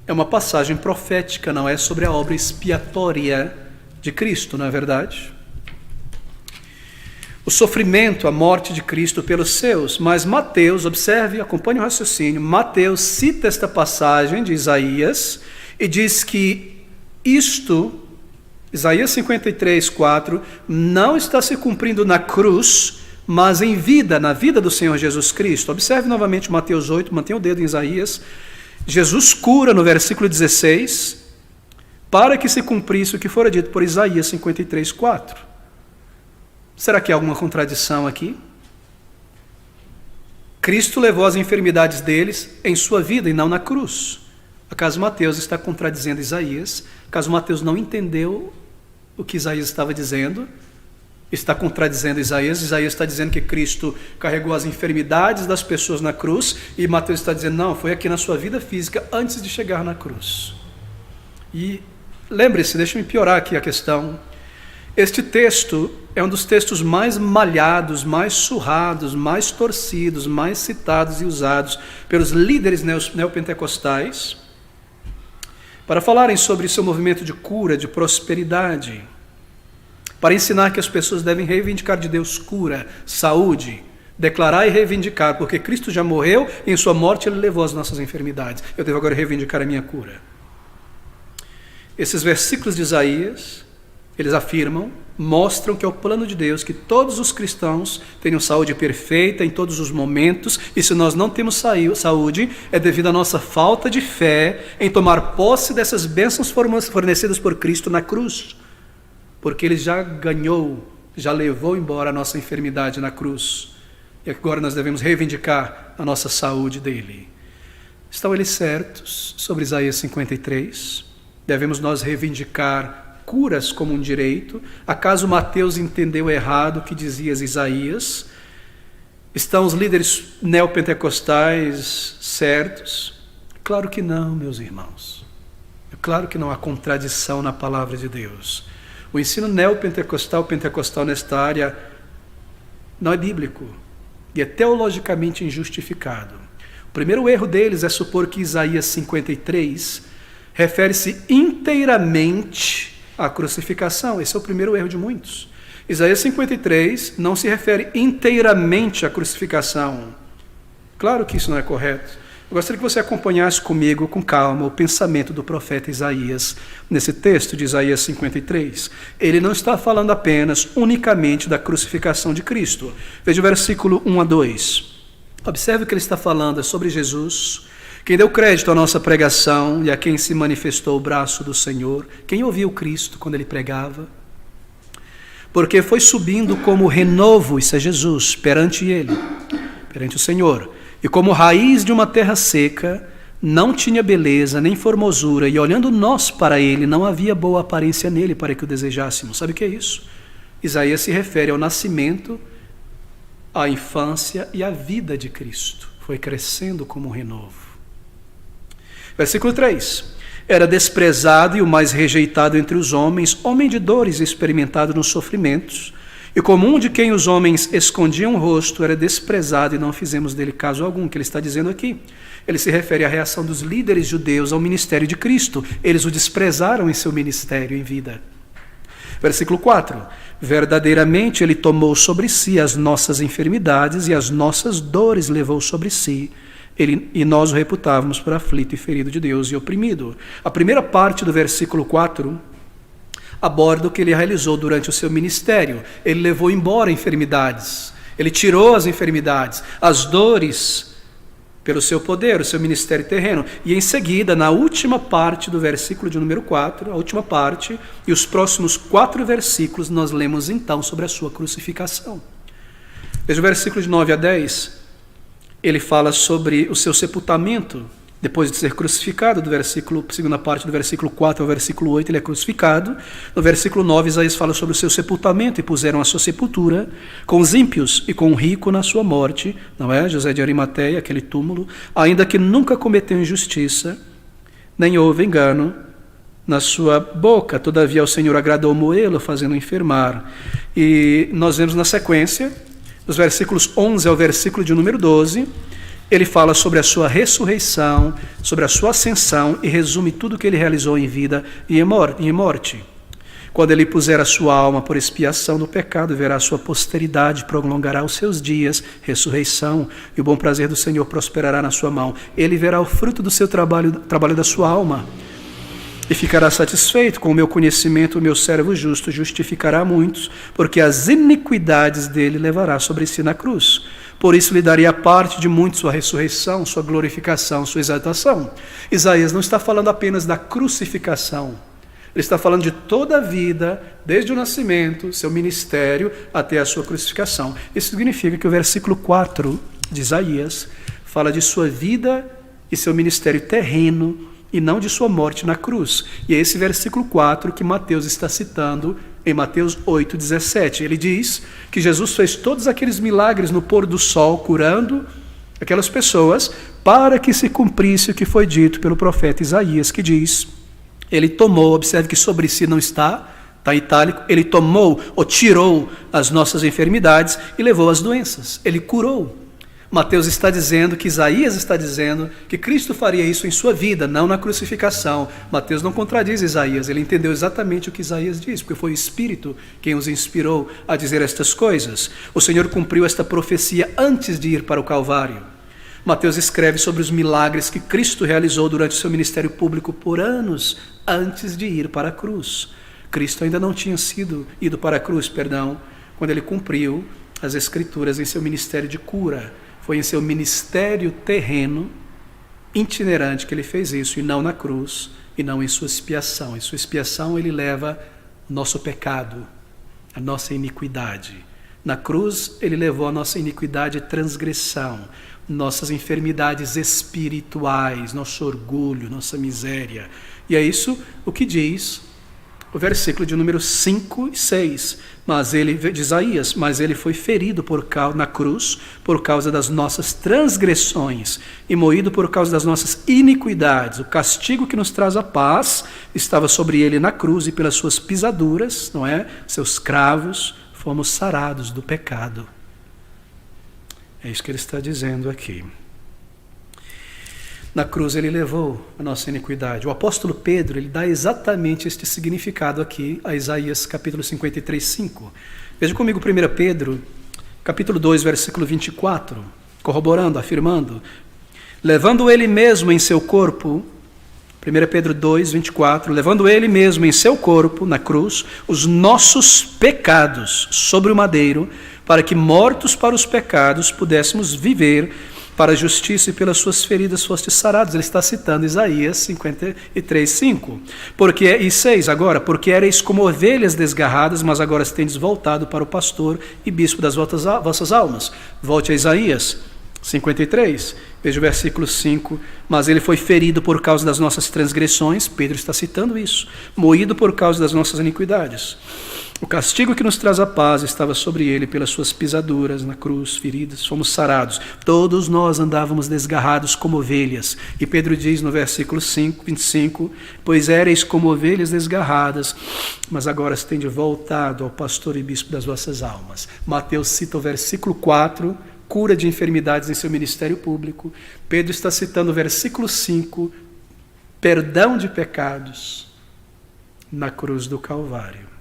é uma passagem profética, não é sobre a obra expiatória de Cristo, não é verdade? O sofrimento, a morte de Cristo pelos seus. Mas Mateus, observe, acompanhe o raciocínio, Mateus cita esta passagem de Isaías e diz que isto, Isaías 53, 4, não está se cumprindo na cruz, mas em vida, na vida do Senhor Jesus Cristo. Observe novamente Mateus 8, mantenha o dedo em Isaías. Jesus cura no versículo 16, para que se cumprisse o que fora dito por Isaías 53, 4. Será que há alguma contradição aqui? Cristo levou as enfermidades deles em sua vida e não na cruz. Acaso Mateus está contradizendo Isaías? Acaso Mateus não entendeu o que Isaías estava dizendo? Está contradizendo Isaías. Isaías está dizendo que Cristo carregou as enfermidades das pessoas na cruz, e Mateus está dizendo, não, foi aqui na sua vida física antes de chegar na cruz. E lembre-se, deixa-me piorar aqui a questão. Este texto é um dos textos mais malhados, mais surrados, mais torcidos, mais citados e usados pelos líderes neopentecostais para falarem sobre seu movimento de cura, de prosperidade, para ensinar que as pessoas devem reivindicar de Deus cura, saúde, declarar e reivindicar, porque Cristo já morreu e em sua morte ele levou as nossas enfermidades. Eu devo agora reivindicar a minha cura. Esses versículos de Isaías, eles afirmam, mostram que é o plano de Deus que todos os cristãos tenham saúde perfeita em todos os momentos, e se nós não temos saúde, é devido à nossa falta de fé em tomar posse dessas bênçãos fornecidas por Cristo na cruz. Porque ele já ganhou, já levou embora a nossa enfermidade na cruz. E agora nós devemos reivindicar a nossa saúde dele. Estão eles certos sobre Isaías 53? Devemos nós reivindicar curas como um direito? Acaso Mateus entendeu errado o que dizia Isaías? Estão os líderes neopentecostais certos? Claro que não, meus irmãos. É claro que não há contradição na palavra de Deus. O ensino neopentecostal, pentecostal nesta área, não é bíblico e é teologicamente injustificado. O primeiro erro deles é supor que Isaías 53 refere-se inteiramente à crucificação. Esse é o primeiro erro de muitos. Isaías 53 não se refere inteiramente à crucificação. Claro que isso não é correto. Eu gostaria que você acompanhasse comigo com calma o pensamento do profeta Isaías nesse texto de Isaías 53. Ele não está falando apenas, unicamente da crucificação de Cristo. Veja o versículo 1 a 2. Observe o que ele está falando sobre Jesus, Quem deu crédito à nossa pregação e a quem se manifestou o braço do Senhor? Quem ouviu Cristo quando ele pregava? Porque foi subindo como renovo, isso é Jesus, perante ele, perante o Senhor. E como raiz de uma terra seca, não tinha beleza nem formosura, e olhando nós para ele, não havia boa aparência nele para que o desejássemos. Sabe o que é isso? Isaías se refere ao nascimento, à infância e à vida de Cristo. Foi crescendo como um renovo. Versículo 3. Era desprezado e o mais rejeitado entre os homens, homem de dores, experimentado nos sofrimentos, e como um de quem os homens escondiam o rosto, era desprezado e não fizemos dele caso algum. O que ele está dizendo aqui? Ele se refere à reação dos líderes judeus ao ministério de Cristo. Eles o desprezaram em seu ministério em vida. Versículo 4. Verdadeiramente ele tomou sobre si as nossas enfermidades e as nossas dores levou sobre si. E nós o reputávamos por aflito e ferido de Deus e oprimido. A primeira parte do versículo 4 aborda o que ele realizou durante o seu ministério. Ele levou embora enfermidades. Ele tirou as enfermidades, as dores, pelo seu poder, o seu ministério terreno. E em seguida, na última parte do versículo de número 4, a última parte, e os próximos 4 versículos, nós lemos então sobre a sua crucificação. Veja o versículo de 9 a 10, ele fala sobre o seu sepultamento, depois de ser crucificado, segunda parte do versículo 4 ao versículo 8, ele é crucificado. No versículo 9, Isaías fala sobre o seu sepultamento, e puseram a sua sepultura com os ímpios e com o rico na sua morte, não é? José de Arimateia, aquele túmulo, ainda que nunca cometeu injustiça, nem houve engano na sua boca, todavia o Senhor agradou moê-lo, fazendo enfermar. E nós vemos na sequência, dos versículos 11 ao versículo de número 12, ele fala sobre a sua ressurreição, sobre a sua ascensão e resume tudo o que ele realizou em vida e em morte. Quando ele puser a sua alma por expiação do pecado, verá a sua posteridade, prolongará os seus dias, ressurreição, e o bom prazer do Senhor prosperará na sua mão. Ele verá o fruto do seu trabalho da sua alma, e ficará satisfeito com o meu conhecimento. O meu servo justo justificará muitos, porque as iniquidades dele levará sobre si na cruz. Por isso lhe daria parte de muitos sua ressurreição, sua glorificação, sua exaltação. Isaías não está falando apenas da crucificação. Ele está falando de toda a vida, desde o nascimento, seu ministério, até a sua crucificação. Isso significa que o versículo 4 de Isaías fala de sua vida e seu ministério terreno, e não de sua morte na cruz. E é esse versículo 4 que Mateus está citando em Mateus 8,17. Ele diz que Jesus fez todos aqueles milagres no pôr do sol, curando aquelas pessoas, para que se cumprisse o que foi dito pelo profeta Isaías, que diz, ele tomou, observe que sobre si não está itálico, ele tomou ou tirou as nossas enfermidades e levou as doenças, ele curou. Mateus está dizendo, que Isaías está dizendo, que Cristo faria isso em sua vida, não na crucificação. Mateus não contradiz Isaías, ele entendeu exatamente o que Isaías diz, porque foi o Espírito quem os inspirou a dizer estas coisas. O Senhor cumpriu esta profecia antes de ir para o Calvário. Mateus escreve sobre os milagres que Cristo realizou durante o seu ministério público por anos antes de ir para a cruz. Cristo ainda não tinha ido para a cruz, quando ele cumpriu as Escrituras em seu ministério de cura. Foi em seu ministério terreno, itinerante, que ele fez isso, e não na cruz, e não em sua expiação. Em sua expiação ele leva o nosso pecado, a nossa iniquidade. Na cruz ele levou a nossa iniquidade e transgressão, nossas enfermidades espirituais, nosso orgulho, nossa miséria. E é isso o que diz o versículo de número 5 e 6, de Isaías, mas ele foi ferido na cruz por causa das nossas transgressões e moído por causa das nossas iniquidades. O castigo que nos traz a paz estava sobre ele na cruz, e pelas suas pisaduras, não é? Seus cravos, fomos sarados do pecado. É isso que ele está dizendo aqui. Na cruz ele levou a nossa iniquidade. O apóstolo Pedro, ele dá exatamente este significado aqui a Isaías capítulo 53, 5. Veja comigo 1 Pedro, capítulo 2, versículo 24, corroborando, afirmando, levando ele mesmo em seu corpo, 1 Pedro 2, 24, levando ele mesmo em seu corpo, na cruz, os nossos pecados sobre o madeiro, para que mortos para os pecados pudéssemos viver para a justiça e pelas suas feridas fostes sarados. Ele está citando Isaías 53, 5. E 6 agora, porque ereis como ovelhas desgarradas, mas agora tendes voltado para o pastor e bispo das vossas almas. Volte a Isaías 53, veja o versículo 5. Mas ele foi ferido por causa das nossas transgressões, Pedro está citando isso, moído por causa das nossas iniquidades. O castigo que nos traz a paz estava sobre ele, pelas suas pisaduras na cruz, feridas, fomos sarados. Todos nós andávamos desgarrados como ovelhas. E Pedro diz no versículo 25, pois éreis como ovelhas desgarradas, mas agora se tende voltado ao pastor e bispo das vossas almas. Mateus cita o versículo 4, cura de enfermidades em seu ministério público. Pedro está citando o versículo 5, perdão de pecados na cruz do Calvário.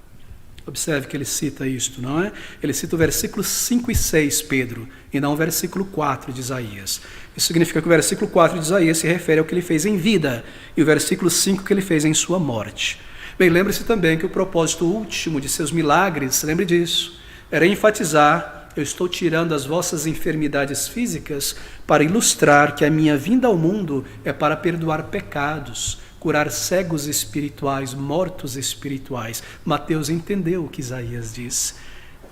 Observe que ele cita isto, não é? Ele cita o versículo 5 e 6, Pedro, e não o versículo 4 de Isaías. Isso significa que o versículo 4 de Isaías se refere ao que ele fez em vida, e o versículo 5 que ele fez em sua morte. Bem, lembre-se também que o propósito último de seus milagres, lembre disso, era enfatizar: eu estou tirando as vossas enfermidades físicas para ilustrar que a minha vinda ao mundo é para perdoar pecados, curar cegos espirituais, mortos espirituais. Mateus entendeu o que Isaías diz.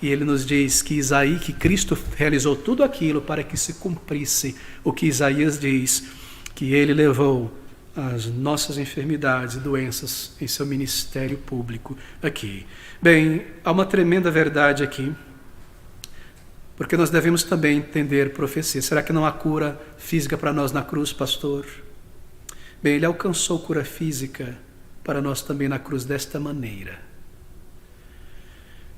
E ele nos diz que Cristo realizou tudo aquilo para que se cumprisse o que Isaías diz, que ele levou as nossas enfermidades e doenças em seu ministério público aqui. Bem, há uma tremenda verdade aqui, porque nós devemos também entender profecia. Será que não há cura física para nós na cruz, pastor? Bem, ele alcançou cura física para nós também na cruz desta maneira.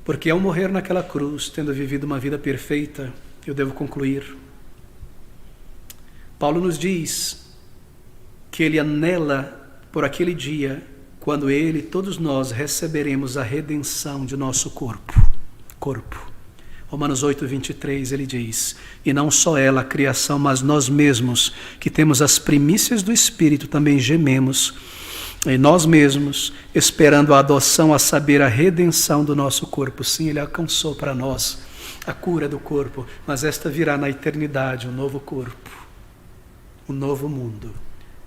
Porque ao morrer naquela cruz, tendo vivido uma vida perfeita, eu devo concluir, Paulo nos diz que ele anela por aquele dia, quando ele e todos nós receberemos a redenção de nosso corpo. Romanos 8, 23, ele diz: e não só ela, a criação, mas nós mesmos, que temos as primícias do Espírito, também gememos em nós mesmos, esperando a adoção, a saber, a redenção do nosso corpo. Sim, ele alcançou para nós a cura do corpo, mas esta virá na eternidade, um novo corpo, um novo mundo,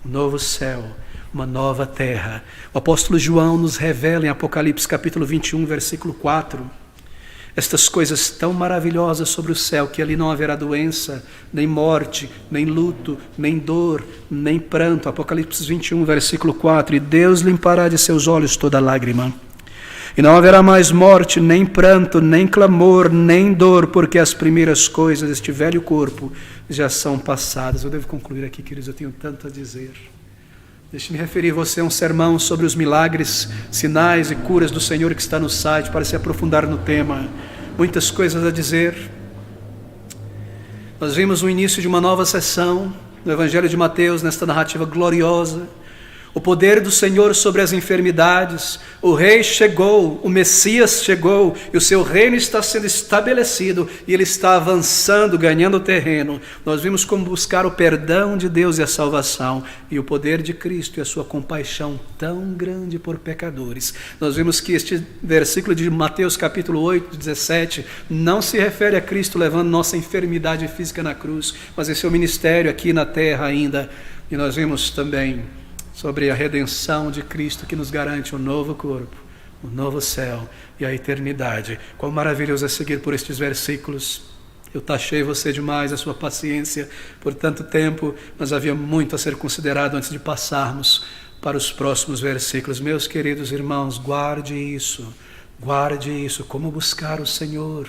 um novo céu, uma nova terra. O apóstolo João nos revela em Apocalipse capítulo 21, versículo 4, estas coisas tão maravilhosas sobre o céu, que ali não haverá doença, nem morte, nem luto, nem dor, nem pranto. Apocalipse 21, versículo 4, e Deus limpará de seus olhos toda lágrima. E não haverá mais morte, nem pranto, nem clamor, nem dor, porque as primeiras coisas deste velho corpo já são passadas. Eu devo concluir aqui, queridos, eu tenho tanto a dizer. Deixe-me referir você a um sermão sobre os milagres, sinais e curas do Senhor que está no site, para se aprofundar no tema. Muitas coisas a dizer. Nós vimos o início de uma nova sessão no Evangelho de Mateus, nesta narrativa gloriosa. O poder do Senhor sobre as enfermidades. O Rei chegou, o Messias chegou, e o seu reino está sendo estabelecido, e ele está avançando, ganhando terreno. Nós vimos como buscar o perdão de Deus e a salvação, e o poder de Cristo e a sua compaixão tão grande por pecadores. Nós vimos que este versículo de Mateus capítulo 8, 17, não se refere a Cristo levando nossa enfermidade física na cruz, mas esse é o ministério aqui na terra ainda. E nós vimos também sobre a redenção de Cristo, que nos garante um novo corpo, um novo céu e a eternidade. Quão maravilhoso é seguir por estes versículos. Eu taxei você demais, a sua paciência por tanto tempo, mas havia muito a ser considerado antes de passarmos para os próximos versículos. Meus queridos irmãos, guarde isso, como buscar o Senhor.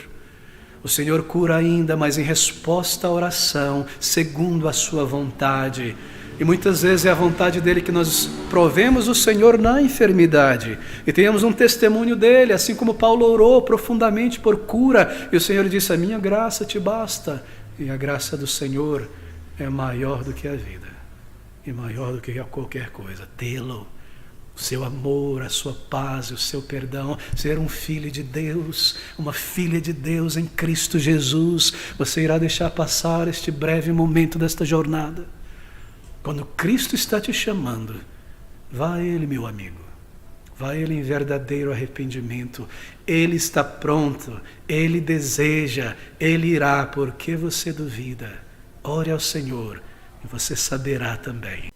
O Senhor cura ainda, mas em resposta à oração, segundo a sua vontade. E muitas vezes é a vontade dele que nós provemos o Senhor na enfermidade e tenhamos um testemunho dele, assim como Paulo orou profundamente por cura, e o Senhor disse: a minha graça te basta. E a graça do Senhor é maior do que a vida e maior do que qualquer coisa. Tê-lo, o seu amor, a sua paz, o seu perdão, ser um filho de Deus, uma filha de Deus em Cristo Jesus. Você irá deixar passar este breve momento desta jornada. Quando Cristo está te chamando, vá a Ele, meu amigo. Vá a Ele em verdadeiro arrependimento. Ele está pronto, Ele deseja, Ele irá. Por que você duvida? Ore ao Senhor e você saberá também.